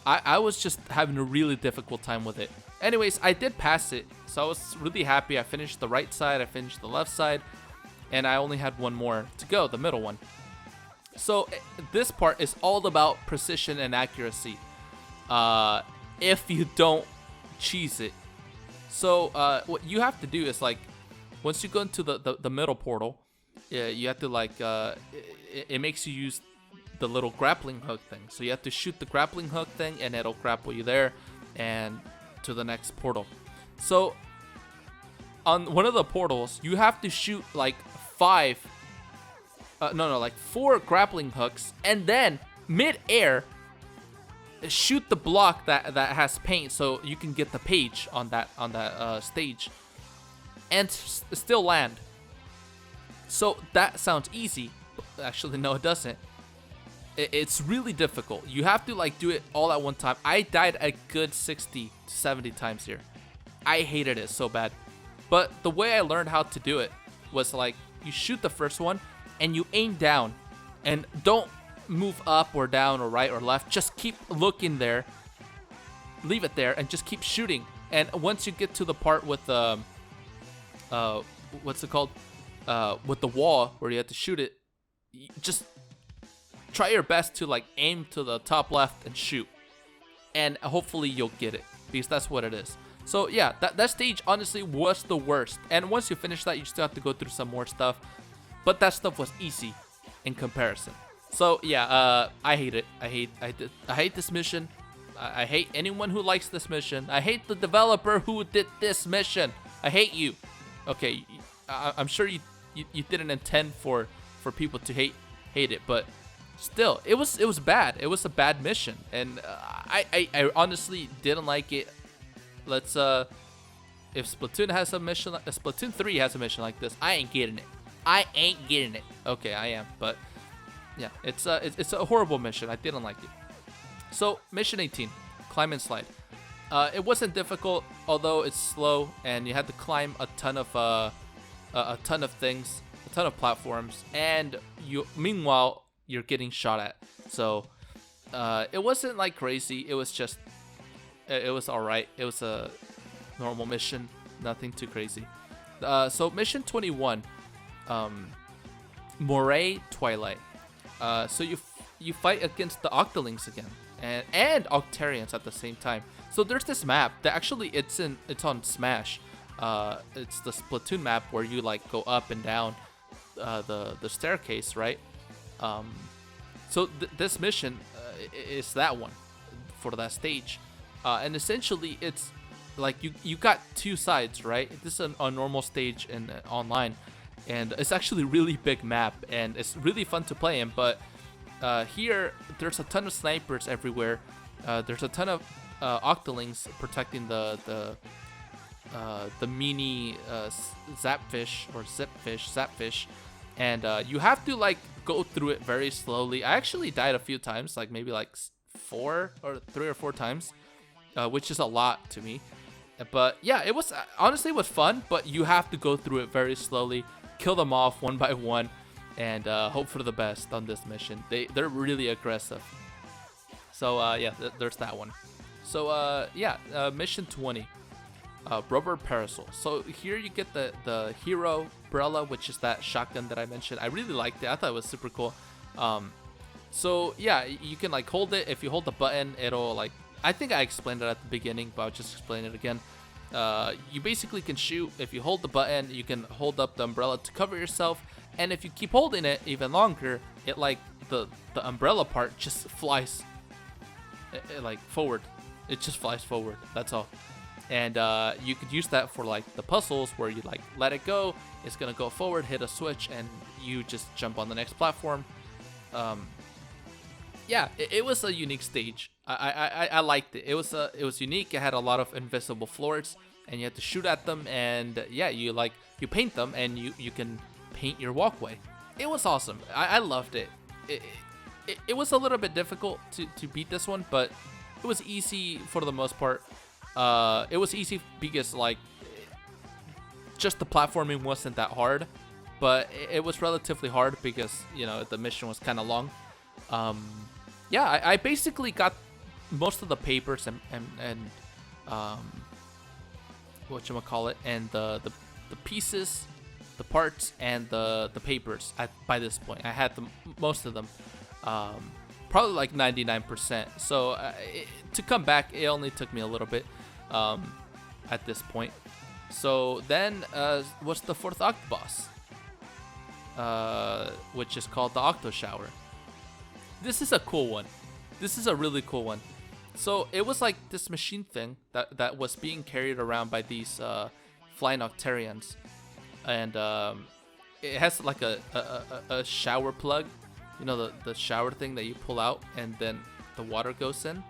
I was just having a really difficult time with it. Anyways, I did pass it, so I was really happy. I finished the right side, I finished the left side, and I only had one more to go, the middle one. So this part is all about precision and accuracy, if you don't cheese it. So what you have to do is like, once you go into the middle portal, you have to like, it makes you use the little grappling hook thing. So you have to shoot the grappling hook thing, and it'll grapple you there and to the next portal. So on one of the portals, you have to shoot like 4 grappling hooks, and then mid-air shoot the block that has paint, so you can get the page on that stage, and still land. So that sounds easy, but actually no, it doesn't. It's really difficult. You have to like do it all at one time. I died a good 60 to 70 times here. I hated it so bad. But the way I learned how to do it was like you shoot the first one and you aim down and don't move up or down or right or left. Just keep looking there, leave it there, and just keep shooting. And once you get to the part with the what's it called, with the wall where you have to shoot it, just try your best to like aim to the top left and shoot, and hopefully you'll get it, because that's what it is. So yeah, that stage honestly was the worst. And once you finish that, you still have to go through some more stuff, but that stuff was easy in comparison. So yeah, I hate it. I hate this mission. I hate anyone who likes this mission. I hate the developer who did this mission. I hate you. Okay, I'm sure you didn't intend for people to hate it, but still, it was bad. It was a bad mission, and I honestly didn't like it. Let's if Splatoon has a mission, Splatoon 3 has a mission like this, I ain't getting it. Okay, I am, but yeah, it's a horrible mission. I didn't like it. So mission 18, climb and slide. It wasn't difficult, although it's slow, and you had to climb a ton of things, a ton of platforms, and meanwhile you're getting shot at. So it wasn't like crazy. It was just it was alright. It was a normal mission, nothing too crazy. So mission 21, Moray Twilight. So you fight against the Octolings again, and Octarians at the same time. So there's this map that actually it's on Smash. It's the Splatoon map where you like go up and down the staircase, right? So this mission is that one for that stage, and essentially it's like you got two sides, right? This is a normal stage in online, and it's actually a really big map, and it's really fun to play in. But here there's a ton of snipers everywhere. There's a ton of Octolings protecting the mini zapfish, and you have to like go through it very slowly. I actually died a few times, like maybe like 3 or 4 times, which is a lot to me. But yeah, it was honestly it was fun, but you have to go through it very slowly, kill them off one by one, and hope for the best on this mission. They're really aggressive. So yeah, there's that one. So yeah, mission 20, rubber parasol. So here you get the hero umbrella, which is that shotgun that I mentioned. I really liked it. I thought it was super cool. So yeah, you can like hold it. If you hold the button, it'll like, I think I explained it at the beginning, but I'll just explain it again. You basically can shoot. If you hold the button, you can hold up the umbrella to cover yourself, and if you keep holding it even longer, it like the umbrella part just flies like forward. It just flies forward. That's all. And you could use that for like the puzzles where you like let it go, it's gonna go forward, hit a switch, and you just jump on the next platform. Yeah, it was a unique stage. I liked it. It was unique. It had a lot of invisible floors, and you had to shoot at them, and yeah, you paint them, and you can paint your walkway. It was awesome. I loved it. It was a little bit difficult to beat this one, but it was easy for the most part. It was easy because like just the platforming wasn't that hard, but it was relatively hard because, you know, the mission was kind of long. Yeah, I basically got most of the papers and whatchamacallit, and the pieces, the parts, and the papers by this point. I had most of them. Probably like 99%. So to come back, it only took me a little bit at this point. So then what's the 4th Octoboss, which is called the Octo Shower. This is a cool one. This is a really cool one. So it was like this machine thing that was being carried around by these flying Octarians, and it has like a shower plug. You know, the shower thing that you pull out and then the water goes in.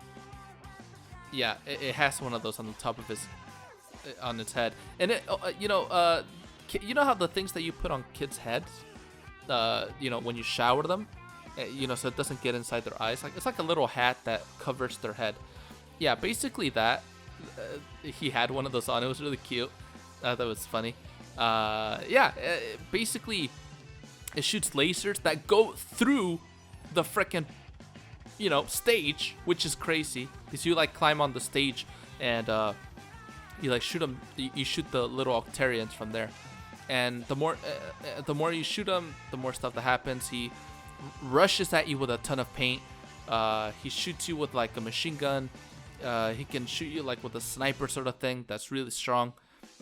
Yeah, it has one of those on the top of on its head. And it, you know how the things that you put on kids' heads, you know, when you shower them, you know, so it doesn't get inside their eyes. Like, it's like a little hat that covers their head. Yeah, basically that. he had one of those on. It was really cute. That was funny. Basically, it shoots lasers that go through the frickin' stage, which is crazy because you like climb on the stage and you like shoot them. You shoot the little Octarians from there, and the more you shoot them, the more stuff that happens. He rushes at you with a ton of paint. He shoots you with like a machine gun. He can shoot you like with a sniper sort of thing. That's really strong.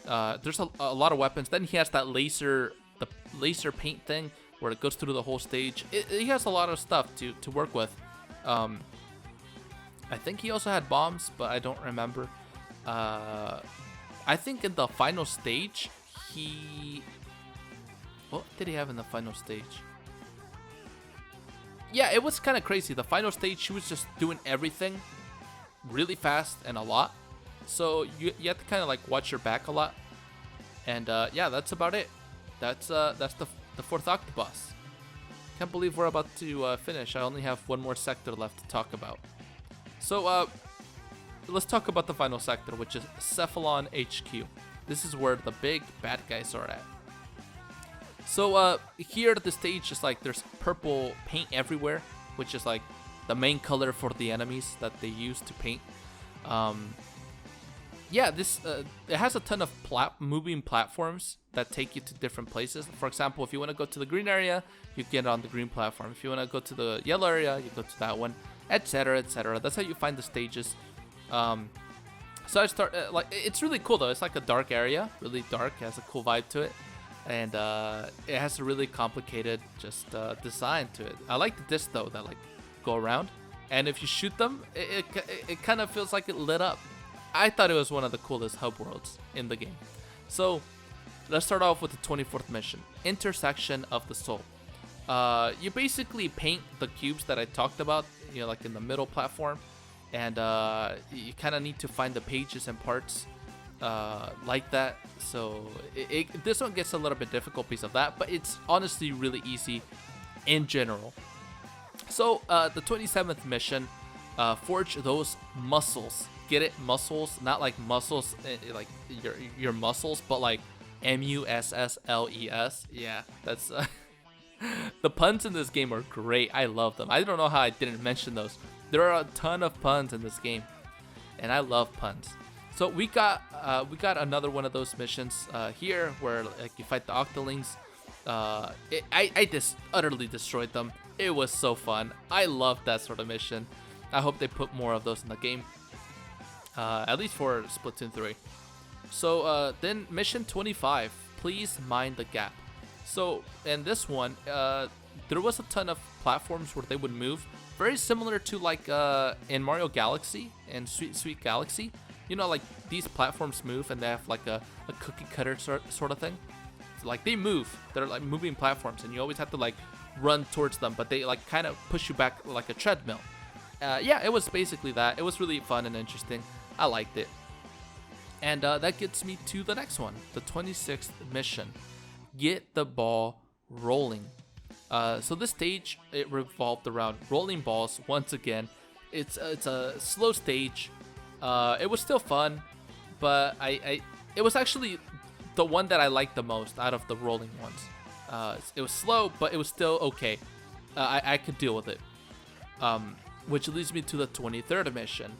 There's a lot of weapons. Then he has that laser paint thing where it goes through the whole stage. He has a lot of stuff to work with. I think he also had bombs, but I don't remember. I think in the final stage, what did he have in the final stage? Yeah, it was kind of crazy. The final stage, he was just doing everything really fast and a lot. So you have to kind of like watch your back a lot. And yeah, that's about it. That's the fourth Octobus. Can't believe we're about to finish. I only have one more sector left to talk about. So let's talk about the final sector, which is Cephalon HQ. This is where the big bad guys are at. So here at the stage is like there's purple paint everywhere, which is like the main color for the enemies that they use to paint. Yeah, this it has a ton of moving platforms that take you to different places. For example, if you want to go to the green area, you get on the green platform. If you want to go to the yellow area, you go to that one, etc., etc. That's how you find the stages. So I start like it's really cool though. It's like a dark area, really dark. It has a cool vibe to it, and it has a really complicated just design to it. I like the discs though that like go around, and if you shoot them, it kind of feels like it lit up. I thought it was one of the coolest hub worlds in the game. So let's start off with the 24th mission, Intersection of the Soul. You basically paint the cubes that I talked about, like in the middle platform, and you kind of need to find the pages and parts like that. So this one gets a little bit difficult because of that, but it's honestly really easy in general. So the 27th mission, forge those muscles. Get it? Muscles, not like muscles, like your muscles, but like MUSSLES. Yeah, that's the puns in this game are great. I love them. I don't know how I didn't mention those. There are a ton of puns in this game, and I love puns. So we got another one of those missions here where like you fight the Octolings. I just utterly destroyed them. It was so fun. I love that sort of mission. I hope they put more of those in the game. At least for Splatoon 3. So then mission 25, please mind the gap. So in this one, there was a ton of platforms where they would move, very similar to like in Mario Galaxy and Sweet Galaxy. Like these platforms move and they have like a cookie cutter sort of thing. So, like they move, they're like moving platforms, and you always have to like run towards them, but they like kind of push you back like a treadmill. Yeah, it was basically that. It was really fun and interesting. I liked it. And that gets me to the next one, the 26th mission. Get the ball rolling. So this stage, it revolved around rolling balls once again. It's a slow stage. It was still fun, but it was actually the one that I liked the most out of the rolling ones. It was slow, but it was still okay. I could deal with it. Which leads me to the 23rd mission.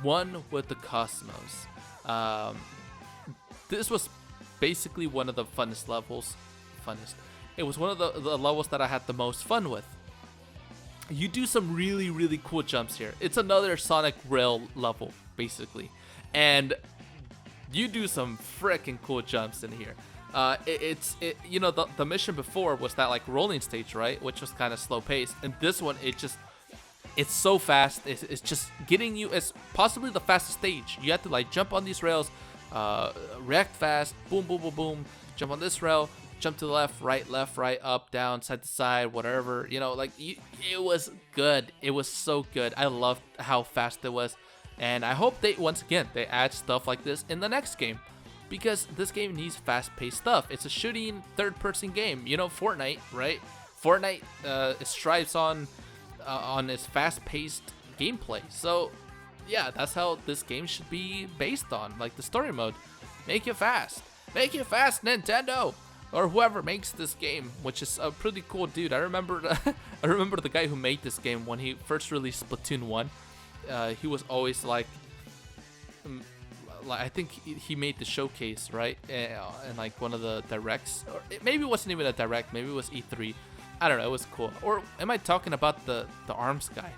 One with the Cosmos. This was basically one of the funnest levels. It was one of the levels that I had the most fun with. You do some really, really cool jumps here. It's another Sonic Rail level, basically. And you do some freaking cool jumps in here. The mission before was that like rolling stage, right? Which was kind of slow paced. And this one, it's so fast. It's just getting you as possibly the fastest stage. You have to like jump on these rails, react fast, boom, boom, boom, boom. Jump on this rail, jump to the left, right, up, down, side to side, whatever. It was good. It was so good. I loved how fast it was. And I hope they add stuff like this in the next game. Because this game needs fast-paced stuff. It's a shooting third-person game. Fortnite, right? Fortnite strives on its fast-paced gameplay. So yeah, that's how this game should be based on, like the story mode. Make it fast. Make it fast, Nintendo! Or whoever makes this game, which is a pretty cool dude. I remember I remember the guy who made this game when he first released Splatoon 1. He was always like I think he made the showcase, right? And like one of the directs, or maybe it wasn't even a direct, maybe it was E3. I don't know, it was cool. Or am I talking about the arms guy?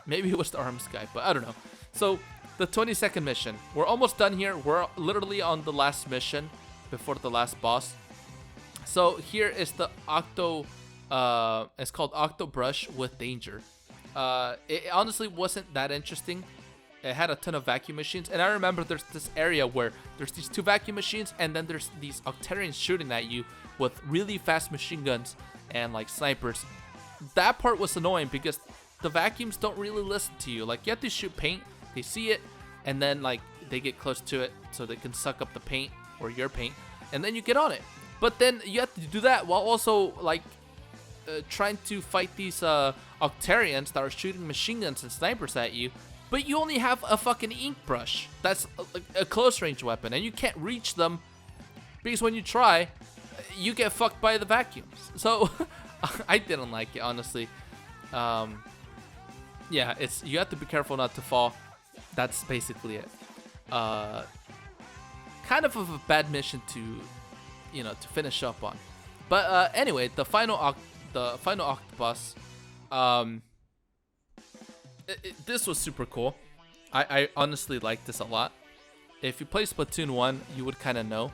Maybe it was the arms guy, but I don't know. So the 22nd mission, we're almost done here. We're literally on the last mission before the last boss. So here is the Octo, it's called Octo Brush with Danger. It honestly wasn't that interesting. It had a ton of vacuum machines, and I remember there's this area where there's these 2 vacuum machines, and then there's these Octarians shooting at you with really fast machine guns and like snipers. That part was annoying because the vacuums don't really listen to you. Like, you have to shoot paint, they see it, and then like they get close to it so they can suck up the paint or your paint, and then you get on it. But then you have to do that while also like trying to fight these Octarians that are shooting machine guns and snipers at you. But you only have a fucking ink brush. That's a close range weapon, and you can't reach them because when you try, you get fucked by the vacuums. So I didn't like it, honestly. Yeah, you have to be careful not to fall. That's basically it. Kind of a bad mission to finish up on. But anyway, the final octopus. This was super cool. I honestly like this a lot. If you play Splatoon 1, you would kind of know.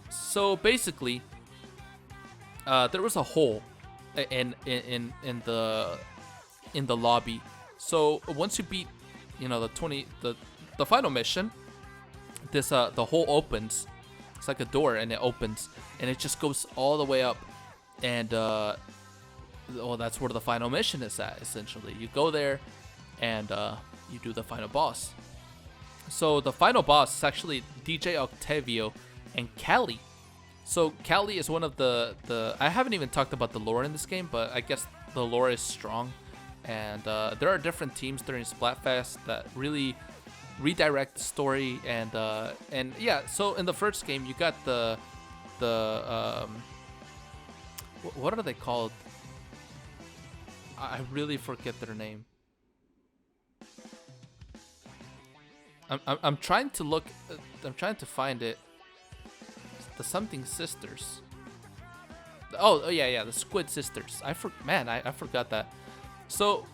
So basically, there was a hole in the lobby. So once you beat, the final mission, this the hole opens. It's like a door, and it opens, and it just goes all the way up, and well, that's where the final mission is at, essentially. You go there, and you do the final boss. So the final boss is actually DJ Octavio and Callie. So Callie is one of the I haven't even talked about the lore in this game, but I guess the lore is strong. And there are different teams during Splatfest that really redirect the story. And yeah, so in the first game, you got the what are they called? I really forget their name. I'm trying to look. I'm trying to find it. The something sisters. Oh yeah, the Squid Sisters. I forgot that. So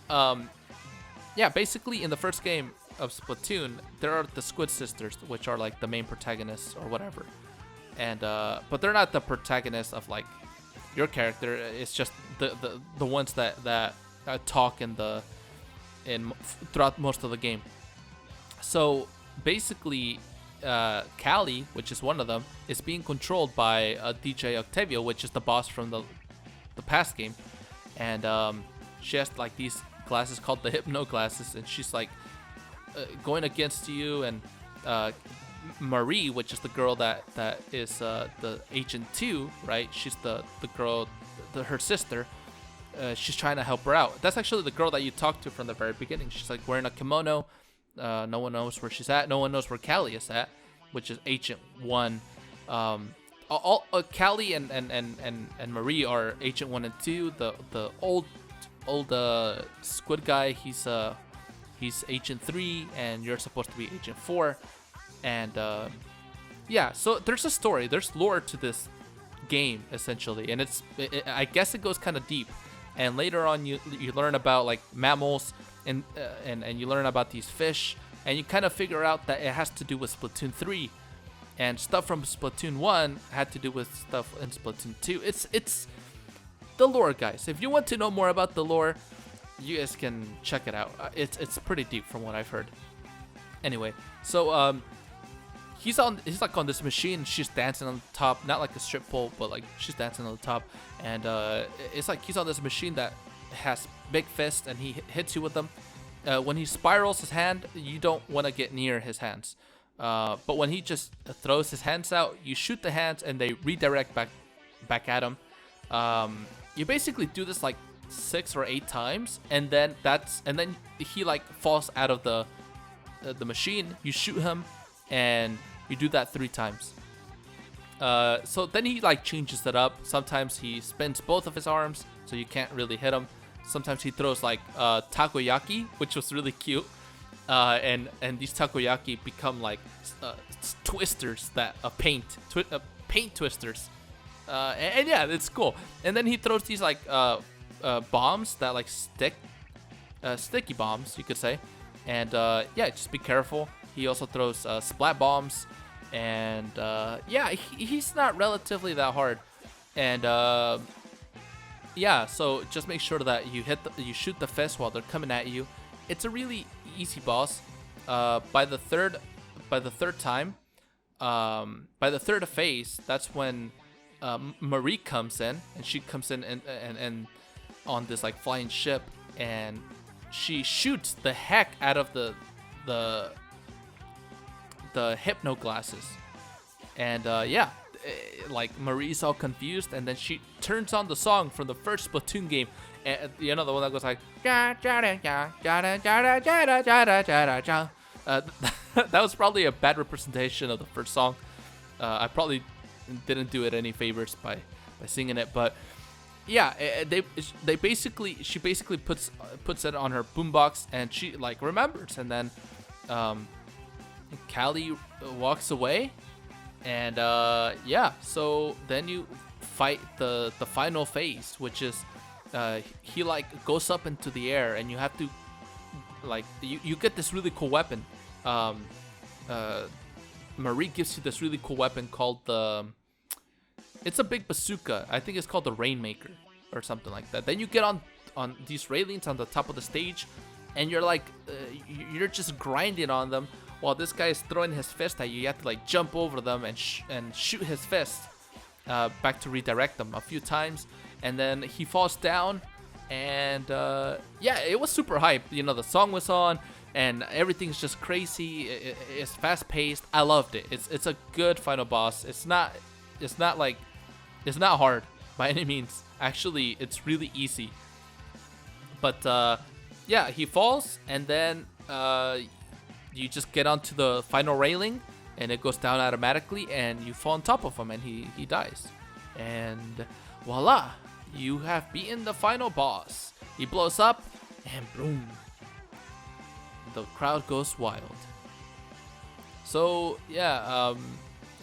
yeah, basically in the first game of Splatoon, there are the Squid Sisters, which are like the main protagonists or whatever. And but they're not the protagonists of like your character. It's just the ones that talk throughout most of the game. So basically, Callie, which is one of them, is being controlled by DJ Octavio, which is the boss from the past game, and she has like these glasses called the Hypno glasses, and she's like going against you. And Marie, which is the girl that is the Agent 2, right? She's the girl, her sister. She's trying to help her out. That's actually the girl that you talked to from the very beginning. She's like wearing a kimono. No one knows where she's at. No one knows where Callie is at, which is Agent 1. Callie and Marie are Agent 1 and 2. The old squid guy, he's Agent 3, and you're supposed to be Agent 4. And yeah, so there's a story, there's lore to this game essentially, and I guess it goes kind of deep. And later on, you learn about like mammals, and you learn about these fish, and you kind of figure out that it has to do with Splatoon 3, and stuff from Splatoon 1 had to do with stuff in Splatoon 2. It's the lore, guys. If you want to know more about the lore, you guys can check it out. It's pretty deep from what I've heard. Anyway, so he's like on this machine. She's dancing on the top, not like a strip pole, but like she's dancing on the top. And it's like he's on this machine that has big fists, and he hits you with them. When he spirals his hand, you don't want to get near his hands. But when he just throws his hands out, you shoot the hands, and they redirect back at him. You basically do this like 6 or 8 times, and then he like falls out of the machine. You shoot him, and you do that 3 times. So then he like changes it up. Sometimes he spins both of his arms, so you can't really hit him. Sometimes he throws like takoyaki, which was really cute. And these takoyaki become like twisters that paint twisters. And yeah, it's cool. And then he throws these like bombs that like sticky bombs, you could say. And yeah, just be careful. He also throws splat bombs. And yeah, he's not relatively that hard. And yeah, so just make sure that you shoot the fist while they're coming at you. It's a really easy boss. By the third time, by the third phase, that's when Marie comes in, and she comes in and on this like flying ship, and she shoots the heck out of the hypno glasses. And yeah, like Marie's all confused, and then she turns on the song from the first Splatoon game, and you know, the one that goes like that was probably a bad representation of the first song. I probably didn't do it any favors by singing it, but yeah, she basically puts it on her boombox, and she like remembers, and then Callie walks away, and yeah, so then you fight the final phase, which is he like goes up into the air, and you have to like you get this really cool weapon. Marie gives you this really cool weapon called it's a big bazooka. I think it's called the Rainmaker or something like that. Then you get on these railings on the top of the stage, and you're like you're just grinding on them while this guy is throwing his fist at you. You have to like jump over them and shoot his fist back to redirect them a few times, and then he falls down. And yeah, it was super hype. You know, the song was on, and everything's just crazy. It's fast paced. I loved it. It's a good final boss. It's not hard by any means. Actually, it's really easy. But yeah, he falls, and then you just get onto the final railing, and it goes down automatically, and you fall on top of him, and he dies. And voila, you have beaten the final boss. He blows up, and boom, the crowd goes wild. So yeah,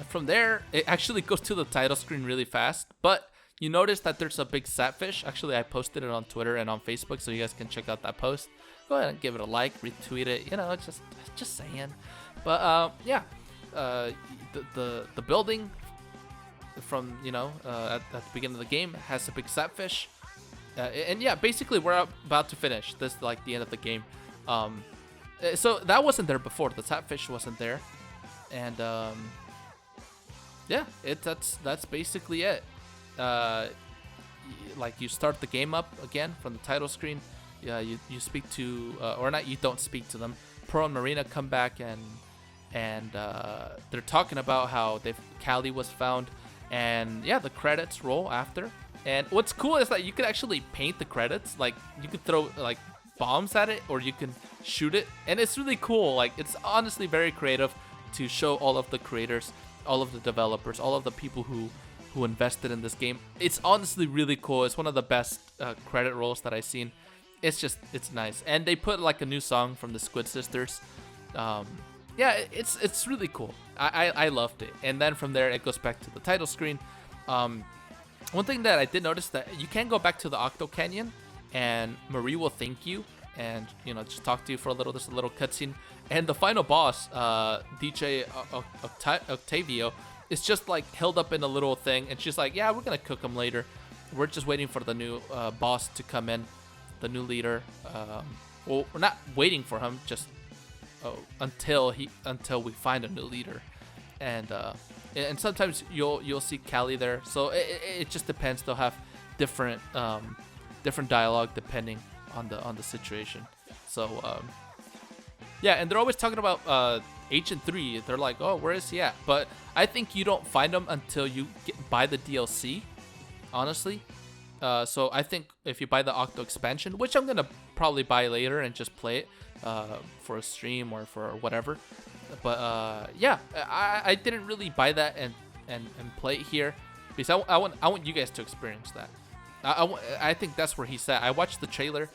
from there, it actually goes to the title screen really fast. But you notice that there's a big satfish. Actually, I posted it on Twitter and on Facebook, so you guys can check out that post. Go ahead and give it a like, retweet it. You know, just saying. But yeah, the building from at the beginning of the game has a big satfish, and yeah, basically we're about to finish this, like the end of the game. So that wasn't there before. The satfish wasn't there, and yeah, that's basically it. Like you start the game up again from the title screen. You speak to or not, you don't speak to them. Pearl and Marina come back, and they're talking about how Callie was found. And yeah, the credits roll after. And what's cool is that you can actually paint the credits. Like you could throw like bombs at it, or you can shoot it, and it's really cool. Like it's honestly very creative to show all of the creators, all of the developers, all of the people who invested in this game. It's honestly really cool. It's one of the best credit rolls that I've seen. It's nice. And they put like a new song from the Squid Sisters. Yeah, it's really cool. I loved it. And then from there, it goes back to the title screen. One thing that I did notice, that you can go back to the Octo Canyon, and Marie will thank you, and just talk to you for a little. There's a little cutscene, and the final boss, DJ Octavio, is just like held up in a little thing, and she's like, "Yeah, we're gonna cook him later. We're just waiting for the new boss to come in, the new leader. Well, we're not waiting for him, just." Until we find a new leader, and sometimes you'll see Callie there. So it just depends. They'll have different dialogue depending on the situation. So yeah, and they're always talking about Agent 3. They're like, oh, where is he at? But I think you don't find him until you buy the DLC. Honestly, So I think if you buy the Octo expansion, which I'm gonna probably buy later and just play it for a stream or for whatever. But yeah, I didn't really buy that and play it here because I want you guys to experience that. I think that's where he's at. I watched the trailer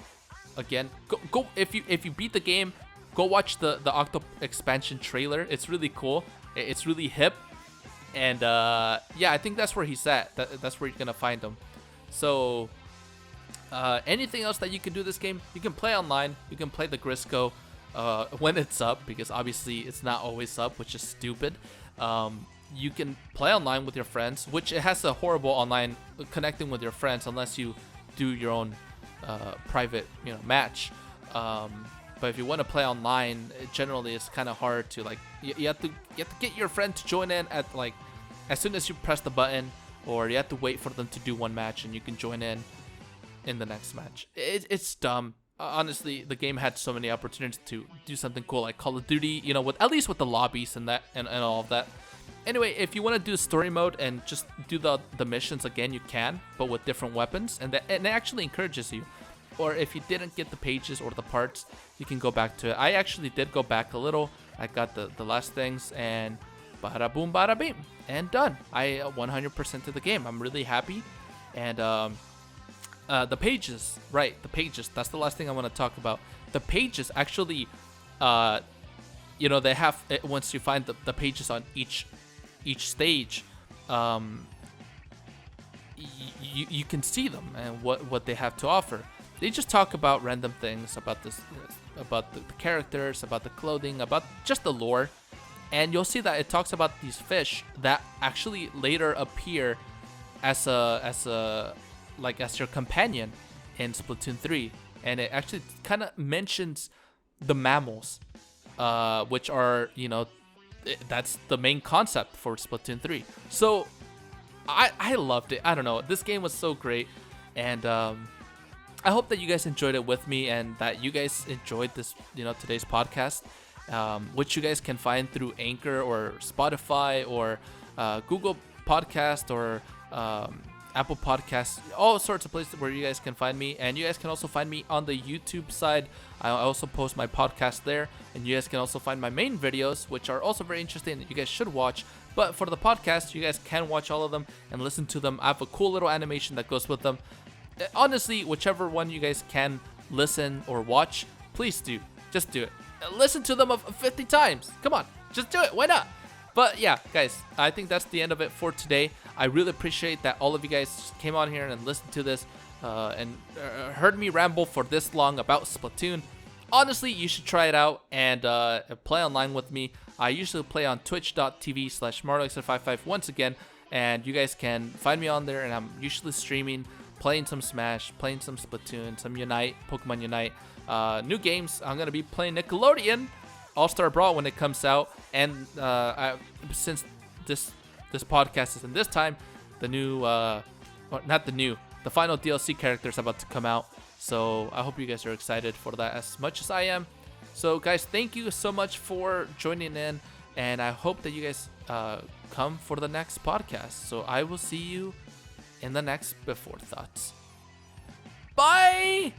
again. Go if you beat the game, go watch the Octo expansion trailer. It's really cool. It's really hip. And yeah, I think that's where he's at. That's where you're gonna find him. So anything else that you can do this game, you can play online. You can play the Grisco when it's up, because obviously it's not always up, which is stupid. You can play online with your friends, which it has a horrible online connecting with your friends unless you do your own private match. But if you want to play online, generally it's kind of hard to you have to get your friend to join in at as soon as you press the button, or you have to wait for them to do one match and you can join in the next match. It's dumb. Honestly, the game had so many opportunities to do something cool like Call of Duty, with at least with the lobbies and that and all of that. Anyway, if you want to do story mode and just do the missions again, you can, but with different weapons, and it actually encourages you. Or if you didn't get the pages or the parts, you can go back to it. I actually did go back a little. I got the last things, and bada boom, bada beam, and done. I 100% to the game. I'm really happy. And the pages, right? The pages. That's the last thing I want to talk about. The pages actually, they have once you find the pages on each stage, you can see them and what they have to offer. They just talk about random things about about the characters, about the clothing, about just the lore, and you'll see that it talks about these fish that actually later appear as your companion in Splatoon 3, and it actually kind of mentions the mammals, which are that's the main concept for Splatoon 3. So I loved it. I don't know, this game was so great, and I hope that you guys enjoyed it with me, and that you guys enjoyed this, today's podcast, which you guys can find through Anchor or Spotify or Google Podcast or Apple Podcasts, all sorts of places where you guys can find me. And you guys can also find me on the YouTube side. I also post my podcast there, and you guys can also find my main videos, which are also very interesting that you guys should watch. But for the podcast, you guys can watch all of them and listen to them. I have a cool little animation that goes with them. Honestly, whichever one you guys can listen or watch, please do. Just do it. Listen to them 50 times. Come on, just do it. Why not? But yeah, guys, I think that's the end of it for today. I really appreciate that all of you guys came on here and listened to this and heard me ramble for this long about Splatoon. Honestly, you should try it out and play online with me. I usually play on twitch.tv/MaruXer55 once again, and you guys can find me on there, and I'm usually streaming, playing some Smash, playing some Splatoon, some Unite, Pokemon Unite, new games. I'm going to be playing Nickelodeon All-Star Brawl when it comes out, and since this podcast is in this time, the final DLC character is about to come out, so I hope you guys are excited for that as much as I am. So guys, thank you so much for joining in, and I hope that you guys come for the next podcast. So I will see you in the next Before Thoughts. Bye!